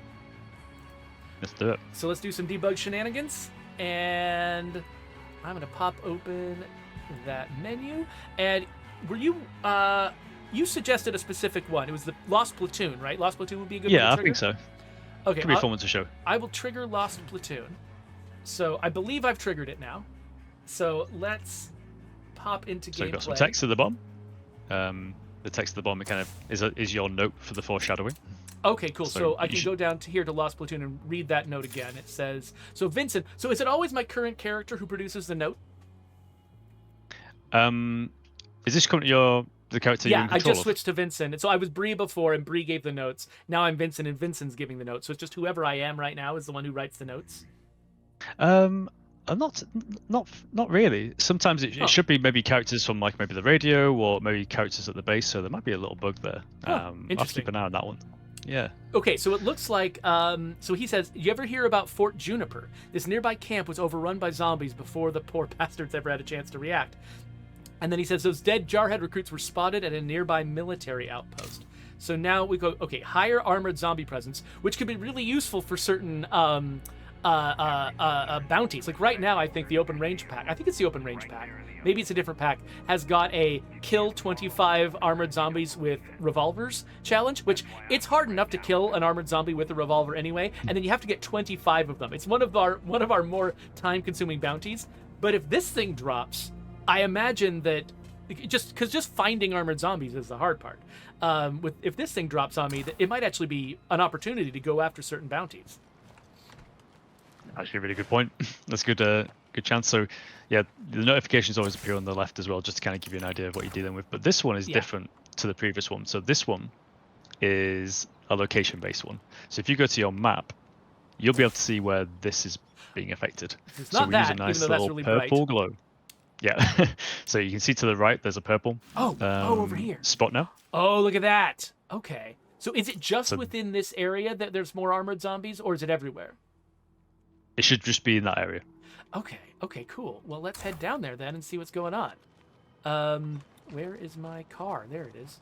Let's do it. So let's do some debug shenanigans, and I'm gonna pop open that menu. And were you you suggested a specific one? It was the Lost Platoon, right? Lost Platoon would be a good one to Yeah, I trigger? think so. Okay, Could be a fun one to show. I will trigger Lost Platoon. So I believe I've triggered it now. So let's pop into gameplay. So you've got some text at the bottom. The text at the bottom kind of is your note for the foreshadowing. Okay, cool. So I can should go down to here to Lost Platoon and read that note again. It says, so Vincent, so is it always my current character who produces the note? Is this currently the character you're in Yeah, I control just of? switched to Vincent. And so I was Bree before, and Bree gave the notes. Now I'm Vincent, and Vincent's giving the notes. So it's just whoever I am right now is the one who writes the notes? Not really. Sometimes it should be maybe characters from like maybe the radio or maybe characters at the base, so there might be a little bug there. I'll have to interesting. keep an eye on that one. Yeah. Okay, so it looks like, so he says, you ever hear about Fort Juniper? This nearby camp was overrun by zombies before the poor bastards ever had a chance to react. And then he says, those dead Jarhead recruits were spotted at a nearby military outpost. So now we go, okay, higher armored zombie presence, which could be really useful for certain bounties. Like right now, I think the open range pack, I think it's the open range pack, maybe it's a different pack, has got a kill 25 armored zombies with revolvers challenge, which it's hard enough to kill an armored zombie with a revolver anyway, and then you have to get 25 of them. It's one of our more time-consuming bounties. But if this thing drops, I imagine that just finding armored zombies is the hard part. If this thing drops on me, it might actually be an opportunity to go after certain bounties. Actually, a really good point. That's good chance. So, yeah, the notifications always appear on the left as well, just to kind of give you an idea of what you're dealing with. But this one is different to the previous one. So this one is a location-based one. So if you go to your map, you'll be able to see where this is being affected. It's so not we that, use a even nice though that's little really purple bright. glow. Yeah. So you can see to the right, there's a purple over here. spot now. Oh, look at that. Okay. So is it just So- within this area that there's more armored zombies, or is it everywhere? It should just be in that area. Okay, cool. Well, let's head down there then and see what's going on. Where is my car? There it is.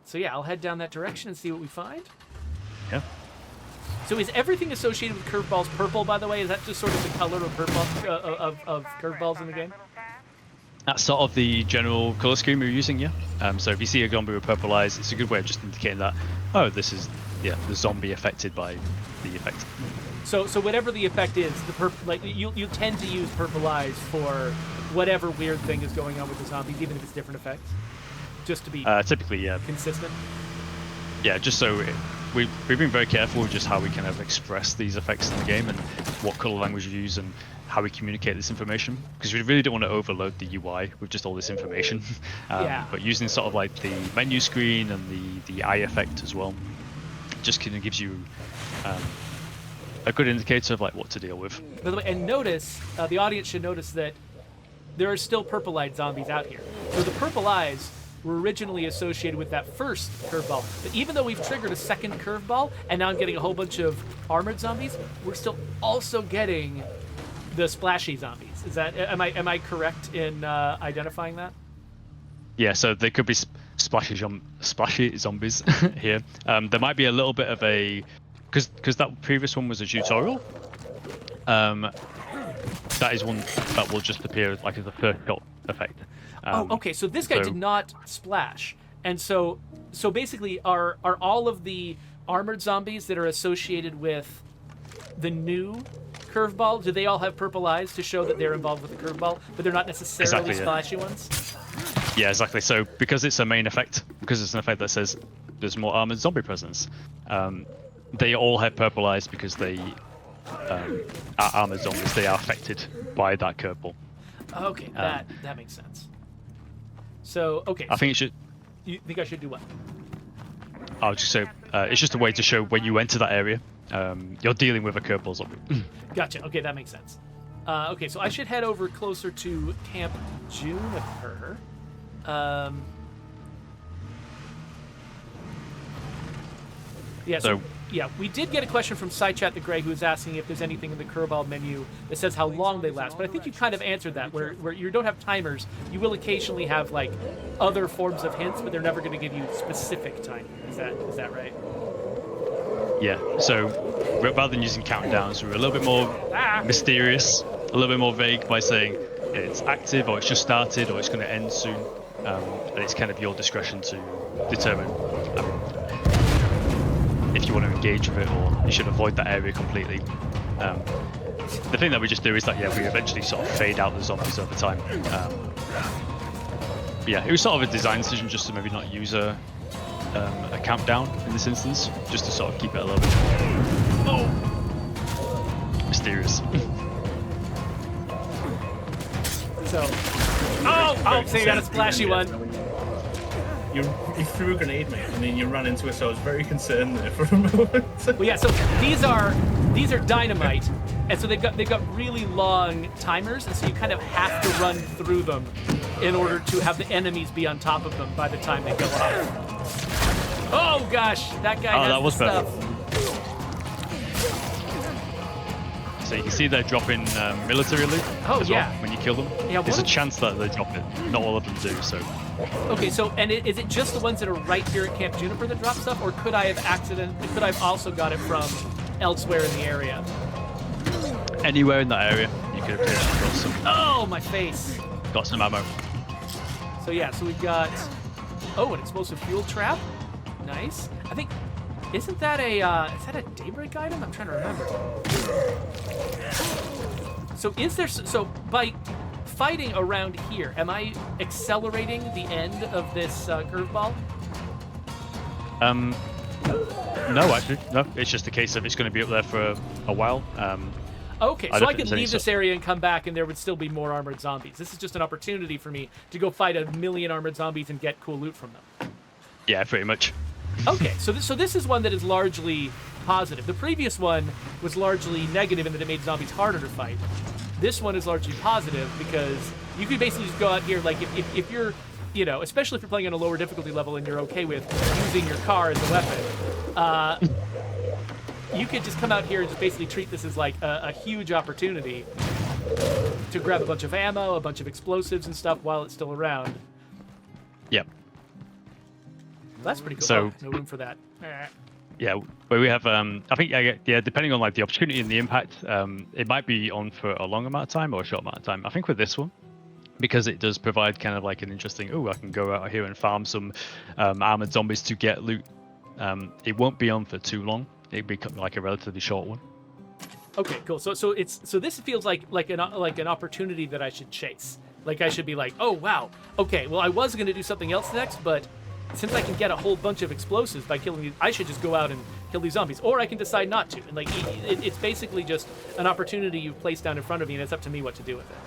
So yeah, I'll head down that direction and see what we find. Yeah. So is everything associated with curveballs purple, by the way? Is that just sort of the color of purple of curveballs in the game? That's sort of the general color scheme we're using, yeah. So if you see a zombie with purple eyes, it's a good way of just indicating that, oh, this is, the zombie affected by the effect. So whatever the effect is, you tend to use purple eyes for whatever weird thing is going on with the zombies, even if it's different effects, just to be Typically, yeah. consistent. Yeah, just so we've been very careful with just how we kind of express these effects in the game and what color language we use and how we communicate this information, because we really don't want to overload the UI with just all this information. Yeah. But using sort of like the menu screen and the eye effect as well, just kind of gives you a good indicator of like what to deal with. By the way, and notice, the audience should notice that there are still purple-eyed zombies out here. So the purple eyes were originally associated with that first curveball. But even though we've triggered a second curveball, and now I'm getting a whole bunch of armored zombies, we're still also getting the splashy zombies. Is that, am I correct in identifying that? Yeah, so there could be splashy zombies here. There might be a little bit of a, because that previous one was a tutorial. That is one that will just appear like as a first shot effect. Okay. So this guy did not splash, and so basically, are all of the armored zombies that are associated with the new curveball? Do they all have purple eyes to show that they're involved with the curveball, but they're not necessarily Exactly, yeah. splashy ones? Yeah, exactly. So because it's a main effect, because it's an effect that says there's more armored zombie presence, they all have purple eyes because they are armored zombies. They are affected by that curveball. Okay, that makes sense. So okay, I think it should. you think I should do what? I'll just say it's just a way to show when you enter that area, you're dealing with a curveball zombie. Gotcha. Okay, that makes sense. Okay, so I should head over closer to Camp Juniper. Yeah, so yeah, we did get a question from SideChat the Grey, who was asking if there's anything in the curveball menu that says how long they last. But I think you kind of answered that, where you don't have timers. You will occasionally have like other forms of hints, but they're never going to give you specific timing. Is that right? Yeah. So rather than using countdowns, we're a little bit more mysterious, a little bit more vague by saying it's active or it's just started or it's going to end soon. And it's kind of your discretion to determine if you want to engage with it or you should avoid that area completely. The thing that we just do is that, yeah, we eventually sort of fade out the zombies over time. But yeah, it was sort of a design decision just to maybe not use a countdown in this instance, just to sort of keep it a little bit mysterious. So, so you got a splashy one. You threw a grenade, mate, and then you ran into it. So I was very concerned there for a moment. Well, yeah. So these are dynamite, and so they've got really long timers, and so you kind of have to run through them in order to have the enemies be on top of them by the time they go off. Oh gosh, that guy has that was the stuff. So you can see they're dropping military loot as well when you kill them. Yeah, There's a chance that they drop it. Not all of them do, so. Okay, so is it just the ones that are right here at Camp Juniper that drop stuff, or could I have also got it from elsewhere in the area? Anywhere in that area, you could have potentially got some. Oh, my face! Got some ammo. So yeah, so we've got an explosive fuel trap. Nice. I think isn't that a daybreak item? I'm trying to remember. So so by fighting around here, am I accelerating the end of this curveball? No, actually, no. It's just a case of it's going to be up there for a while. Okay, so I could leave this area and come back, and there would still be more armored zombies. This is just an opportunity for me to go fight 1,000,000 armored zombies and get cool loot from them. Yeah, pretty much. Okay, so this is one that is largely positive. The previous one was largely negative in that it made zombies harder to fight. This one is largely positive because you could basically just go out here, like if you're you know, especially if you're playing on a lower difficulty level and you're okay with using your car as a weapon, you could just come out here and just basically treat this as like a huge opportunity to grab a bunch of ammo, a bunch of explosives and stuff while it's still around. Yep. That's pretty cool. So, no room for that. Yeah, but we have, I think, yeah, depending on like the opportunity and the impact, it might be on for a long amount of time or a short amount of time. I think with this one, because it does provide kind of like an interesting, I can go out here and farm some armored zombies to get loot. It won't be on for too long. It'd be like a relatively short one. Okay, cool. So this feels like an opportunity that I should chase. Like I should be like, oh wow, okay, well I was gonna do something else next, but since I can get a whole bunch of explosives by killing these, I should just go out and kill these zombies, or I can decide not to. And like it's basically just an opportunity you've placed down in front of me, and it's up to me what to do with it.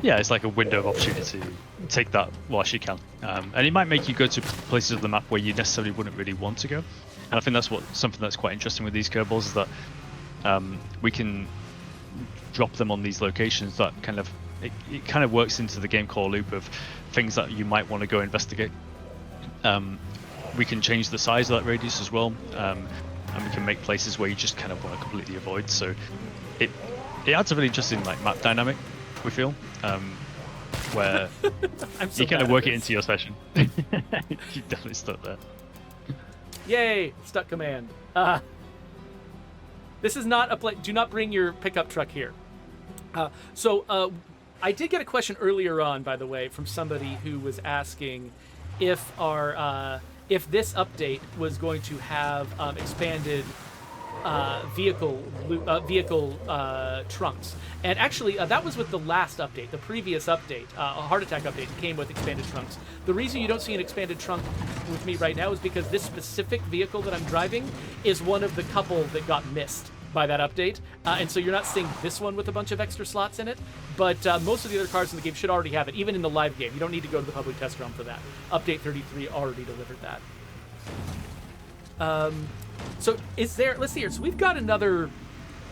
Yeah, it's like a window of opportunity to take that whilst you can. And it might make you go to places of the map where you necessarily wouldn't really want to go. And I think that's something that's quite interesting with these curveballs is that we can drop them on these locations that kind of it kind of works into the game core loop of things that you might want to go investigate. We can change the size of that radius as well, and we can make places where you just kind of want to completely avoid. So it adds a really interesting like map dynamic, we feel, where you kind of work it into your session. You definitely stuck there. Yay! Stuck command. This is not a play. Do not bring your pickup truck here. So I did get a question earlier on, by the way, from somebody who was asking if if this update was going to have expanded vehicle trunks. And actually, that was with the last update. The previous update, a heart attack update, came with expanded trunks. The reason you don't see an expanded trunk with me right now is because this specific vehicle that I'm driving is one of the couple that got missed by that update. And so you're not seeing this one with a bunch of extra slots in it, but most of the other cars in the game should already have it, even in the live game. You don't need to go to the public test realm for that. Update 33 already delivered that. So is there, let's see here, so we've got another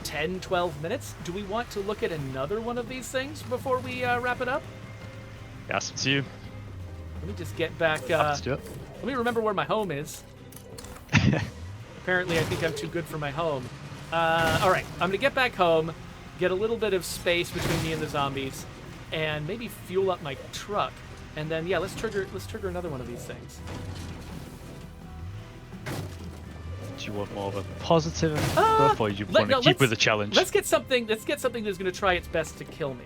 10, 12 minutes. Do we want to look at another one of these things before we wrap it up? Yes, it's you. Let me just get back, let me remember where my home is. Apparently I think I'm too good for my home. All right, I'm gonna get back home, get a little bit of space between me and the zombies, and maybe fuel up my truck, and then yeah, let's trigger another one of these things. Do you want more of a positive stuff, or you want to keep with the challenge? Let's get something that's gonna try its best to kill me.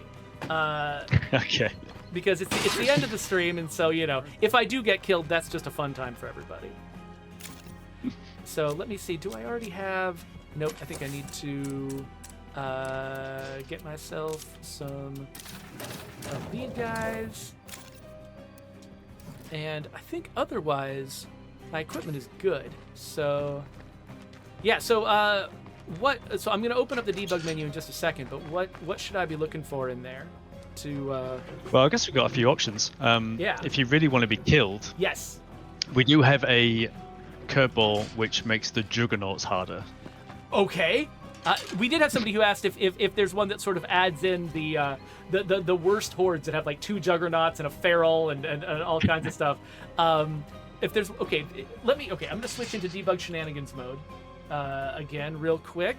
Okay. Because it's the end of the stream, and so you know, if I do get killed, that's just a fun time for everybody. So let me see. Do I already have? Nope, I think I need to get myself some of these guys. And I think otherwise my equipment is good. So, yeah, so so I'm going to open up the debug menu in just a second, but what should I be looking for in there to... Well, I guess we've got a few options. Yeah. If you really want to be killed, yes, we do have a curveball which makes the Juggernauts harder. Okay. We did have somebody who asked if there's one that sort of adds in the worst hordes that have like 2 Juggernauts and a feral and all kinds of stuff. If there's I'm gonna switch into debug shenanigans mode again real quick,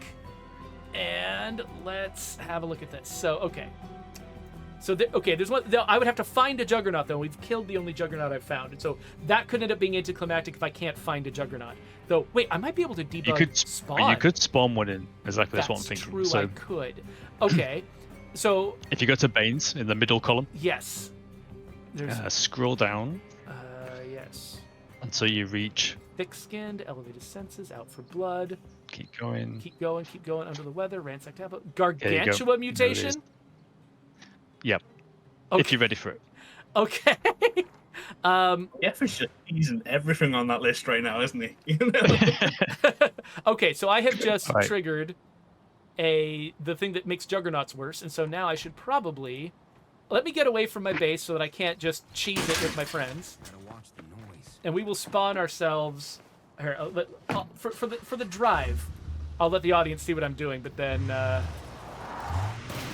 and let's have a look at this. So there's one. I would have to find a Juggernaut though. We've killed the only Juggernaut I've found, and so that could end up being anticlimactic if I can't find a Juggernaut. Though, wait, I might be able to debug spawn. You could spawn one in. Exactly, that's what I'm thinking. True, I could. Okay, so if you go to Banes in the middle column, yes, scroll down. Yes. Until you reach thick-skinned, elevated senses, out for blood. Keep going. Keep going. Under the weather. Ransack tablet. Gargantua mutation. Yep. Okay. If you're ready for it. Okay. Geoffrey's just using everything on that list right now, isn't he? You know? Okay, so I have just triggered the thing that makes Juggernauts worse, and so now I should probably let me get away from my base so that I can't just cheese it with my friends. And we will spawn ourselves here for the drive. I'll let the audience see what I'm doing, but then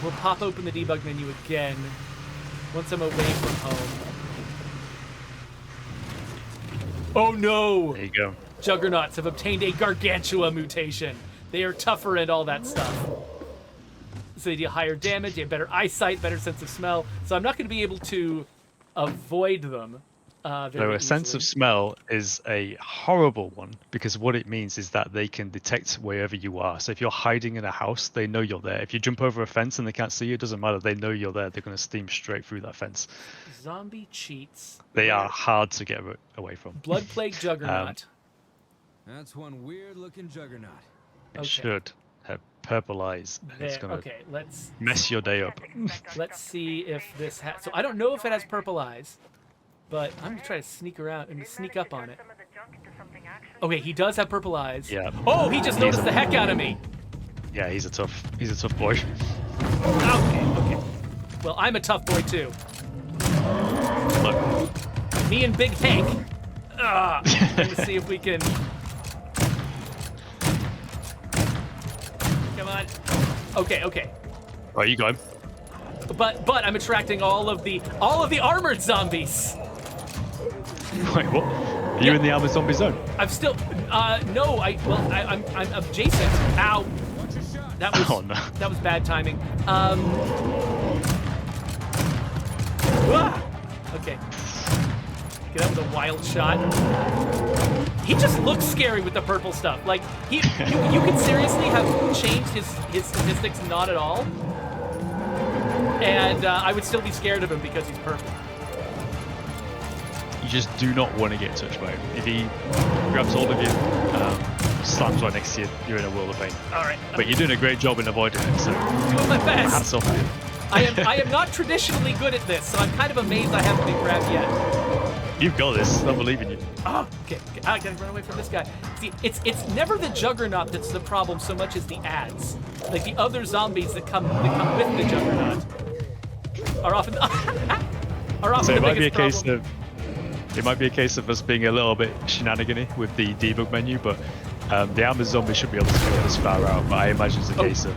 we'll pop open the debug menu again once I'm away from home. Oh no! There you go. Juggernauts have obtained a Gargantua mutation. They are tougher and all that stuff. So they do higher damage, they have better eyesight, better sense of smell. So I'm not going to be able to avoid them very So a sense of easily. smell is a horrible one because what it means is that they can detect wherever you are. So if you're hiding in a house, they know you're there. If you jump over a fence and they can't see you, it doesn't matter. They know you're there. They're going to steam straight through that fence. Zombie cheats. They are hard to get away from. Blood Plague Juggernaut. That's one weird-looking Juggernaut. It Okay. should have purple eyes. It's There. going to Okay, let's mess your day up. see if this has. So I don't know if it has purple eyes, but I'm gonna try to sneak around and sneak up on it. Okay, he does have purple eyes. Yeah. Oh, he just noticed the heck out of me. Yeah, he's a tough boy. Okay. Well, I'm a tough boy too. Look, Me and Big Hank. Let's see if we can. Come on. Okay. right, you go him. But I'm attracting all of the armored zombies. Wait, what? Are you in the armored zombie zone? I'm still. No. I'm adjacent. Ow. That was. Oh, no. That was bad timing. Okay. Get out with a wild shot. He just looks scary with the purple stuff. Like you could seriously have changed his statistics not at all, and I would still be scared of him because he's purple. You just do not want to get touched by him. If he grabs hold of you, slams right next to you, you're in a world of pain. All right. But you're doing a great job in avoiding it, so Doing my best. hats off to you. I am not traditionally good at this, so I'm kind of amazed I haven't been grabbed yet. You've got this. I believe in you. Oh, okay. I gotta run away from this guy. See, it's never the Juggernaut that's the problem so much as the ads. Like the other zombies that come with the Juggernaut are often So the it might be a biggest case problem. of it might be a case of us being a little bit shenanigan-y with the debug menu, but the armored zombie should be able to get this far out. But I imagine it's a case of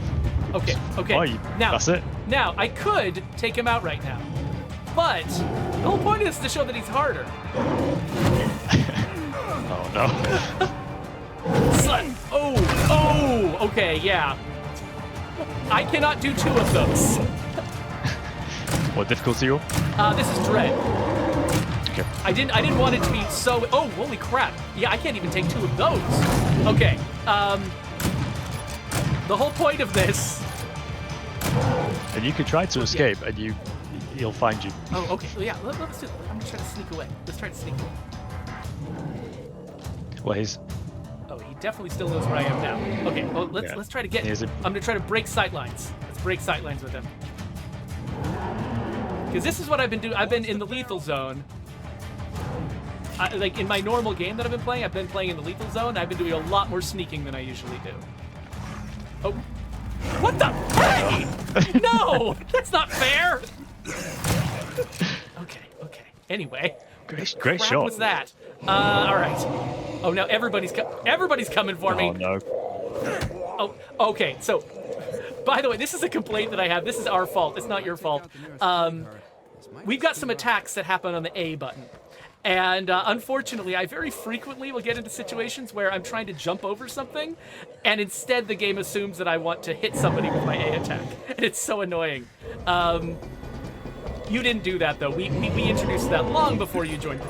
Okay. oh, that's it. Now I could take him out right now, but the whole point is to show that he's harder. Oh no. Oh, okay, yeah. I cannot do two of those. What difficulty you on? This is Dread. Okay. I didn't want it to be so. Oh, holy crap! Yeah, I can't even take two of those. Okay. The whole point of this. And you can try to escape, and he'll find you. Oh, okay. Yeah. Let's do. I'm gonna try to sneak away. Let's try to sneak away. Well, he's Oh, he definitely still knows where I am now. Okay. Well, let's try to get. Here's a- I'm gonna try to break sightlines. Let's break sightlines with him. Because this is what I've been doing. I've been in the lethal zone. Like in my normal game that I've been playing, I've been playing in the lethal zone. I've been doing a lot more sneaking than I usually do. Oh, what the? Hey! No, that's not fair. Okay. Anyway, great what shot. was that? All right. Oh, now everybody's coming for me. Oh no. Oh, okay. So, by the way, this is a complaint that I have. This is our fault. It's not your fault. We've got some attacks that happen on the A button. And unfortunately, I very frequently will get into situations where I'm trying to jump over something, and instead the game assumes that I want to hit somebody with my A attack. And it's so annoying. You didn't do that, though. We introduced that long before you joined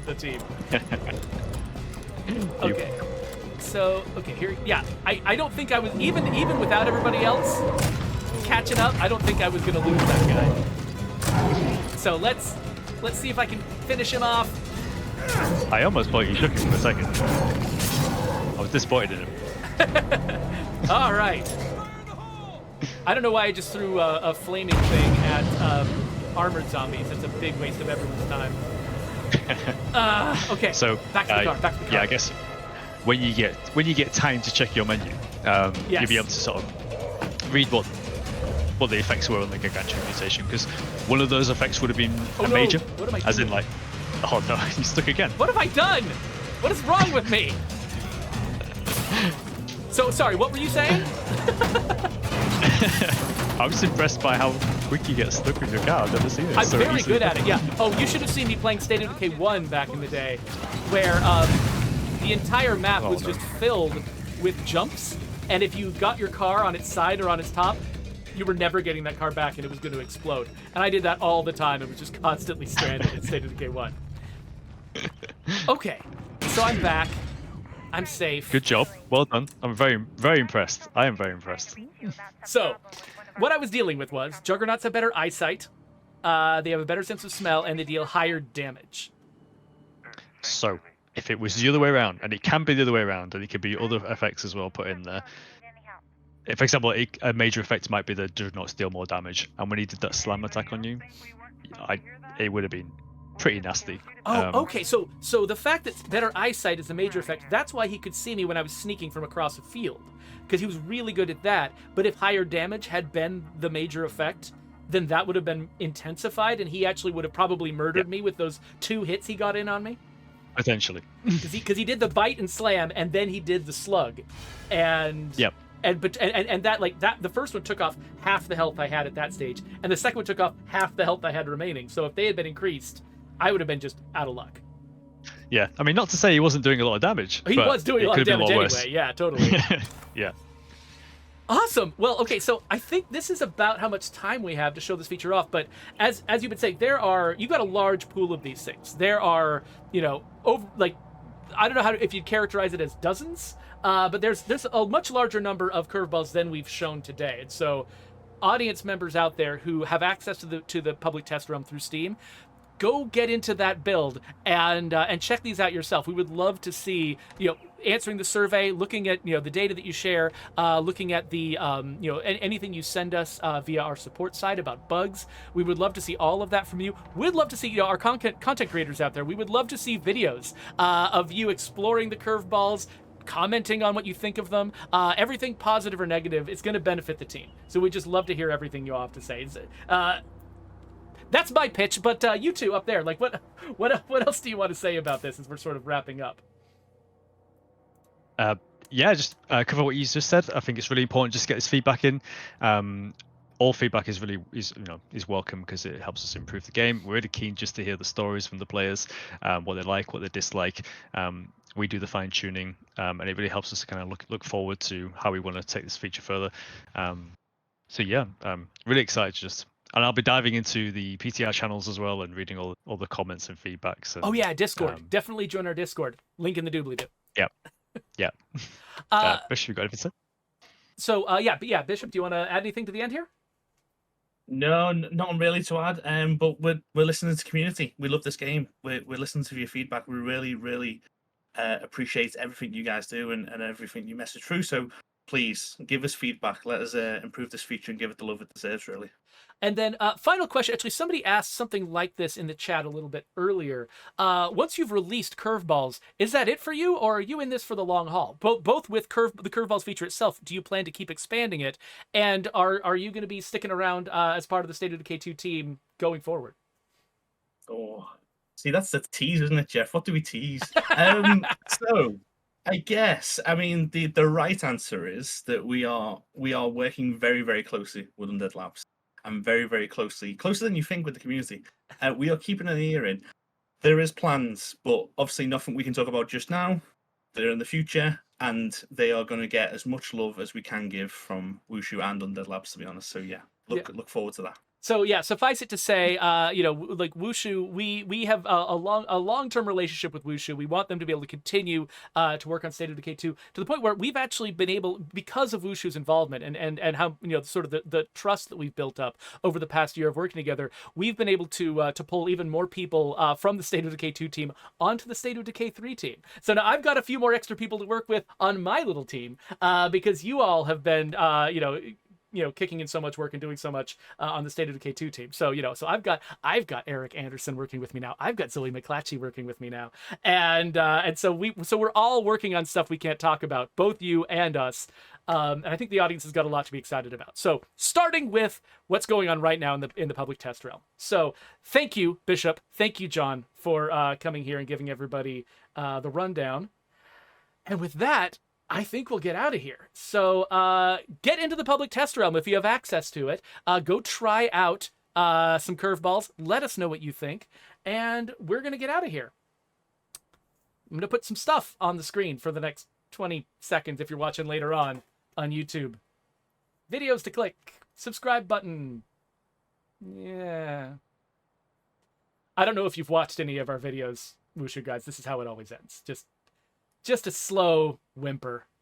the team. Okay. So, okay, here, yeah. I don't think I was, even without everybody else catching up, I don't think I was going to lose that guy. So let's see if I can finish him off. I almost thought you shook him for a second. I was disappointed in him. All right. I don't know why I just threw a flaming thing at armored zombies. It's a big waste of everyone's time. Okay. So back to the car. Back to the car. yeah, I guess when you get time to check your menu, Yes. you'll be able to sort of read what the effects were on the Gargantua mutation, because one of those effects would have been Oh, a no. major, What am I as in doing? like, oh no, you stuck again. What have I done? What is wrong with me? So sorry. What were you saying? I'm just impressed by how quick you get stuck with your car. I've never seen it. I'm so very easy. good at it, yeah. Oh, you should have seen me playing State of Decay 1 back in the day, where the entire map was just filled with jumps, and if you got your car on its side or on its top, you were never getting that car back and it was going to explode. And I did that all the time. It was just constantly stranded in State of Decay 1. Okay, so I'm back. I'm safe. Good job. Well done. I'm very, very impressed. I am very impressed. So, what I was dealing with was Juggernauts have better eyesight, they have a better sense of smell, and they deal higher damage. So, if it was the other way around, and it can be the other way around, and it could be other effects as well put in there. For example, a major effect might be that Juggernaut deal more damage, and when he did that slam attack on you, it would have been pretty nasty. Oh, okay. So the fact that better eyesight is a major effect, that's why he could see me when I was sneaking from across a field, because he was really good at that. But if higher damage had been the major effect, then that would have been intensified, and he actually would have probably murdered me with those 2 hits he got in on me. Potentially. Because he did the bite and slam, and then he did the slug, and Yep. And that the first one took off half the health I had at that stage, and the second one took off half the health I had remaining. So if they had been increased, I would have been just out of luck. Yeah, I mean, not to say he wasn't doing a lot of damage. He was doing a lot of damage anyway. Yeah, totally. Yeah. Awesome. Well, okay, so I think this is about how much time we have to show this feature off. But as you would say, you've got a large pool of these things. There are, I don't know if you'd characterize it as dozens, but there's a much larger number of curveballs than we've shown today. And so, audience members out there who have access to the public test realm through Steam, go get into that build and check these out yourself. We would love to see, answering the survey, looking at the data that you share, looking at the anything you send us via our support site about bugs. We would love to see all of that from you. We'd love to see our content creators out there. We would love to see videos of you exploring the curveballs, commenting on what you think of them. Everything positive or negative, it's going to benefit the team. So we just love to hear everything you all have to say. That's my pitch, but you two up there, like what else do you want to say about this as we're sort of wrapping up? Just cover what you just said. I think it's really important just to get this feedback in. All feedback is welcome because it helps us improve the game. We're really keen just to hear the stories from the players, what they like, what they dislike. We do the fine tuning, and it really helps us to kind of look forward to how we want to take this feature further. Really excited and I'll be diving into the PTR channels as well and reading all the comments and feedbacks. And, Discord. Definitely join our Discord. Link in the doobly-doo. Yeah. Bishop, you got anything to say? So, Bishop, do you want to add anything to the end here? No, not really to add. But we're listening to community. We love this game. We're listening to your feedback. We really, really appreciate everything you guys do and everything you message through. So please give us feedback. Let us improve this feature and give it the love it deserves, really. And then final question. Actually, somebody asked something like this in the chat a little bit earlier. Once you've released Curveballs, is that it for you, or are you in this for the long haul? Both with the Curveballs feature itself, do you plan to keep expanding it? And are you going to be sticking around as part of the State of Decay 2 team going forward? Oh, see, that's the tease, isn't it, Jeff? What do we tease? So, I guess, the right answer is that we are working very, very closely with Undead Labs. And very, very closer than you think with the community. We are keeping an ear in. There is plans, but obviously nothing we can talk about just now. They're in the future, and they are going to get as much love as we can give from Wushu and Undead Labs, to be honest. So look forward to that. So yeah, suffice it to say, like Wushu, we have a long-term relationship with Wushu. We want them to be able to continue to work on State of Decay 2 to the point where we've actually been able, because of Wushu's involvement and how sort of the trust that we've built up over the past year of working together, we've been able to pull even more people from the State of Decay 2 team onto the State of Decay 3 team. So now I've got a few more extra people to work with on my little team because you all have been kicking in so much work and doing so much on the State of Decay 2 team. So, so I've got Eric Anderson working with me now. I've got Zoe McClatchy working with me now. And so we're all working on stuff we can't talk about, both you and us. And I think the audience has got a lot to be excited about. So starting with what's going on right now in the public test realm. So thank you, Bishop. Thank you, John, for coming here and giving everybody the rundown. And with that, I think we'll get out of here. So get into the public test realm if you have access to it. Go try out some curveballs. Let us know what you think. And we're going to get out of here. I'm going to put some stuff on the screen for the next 20 seconds if you're watching later on YouTube. Videos to click. Subscribe button. Yeah. I don't know if you've watched any of our videos, Wushu guys. This is how it always ends. Just a slow whimper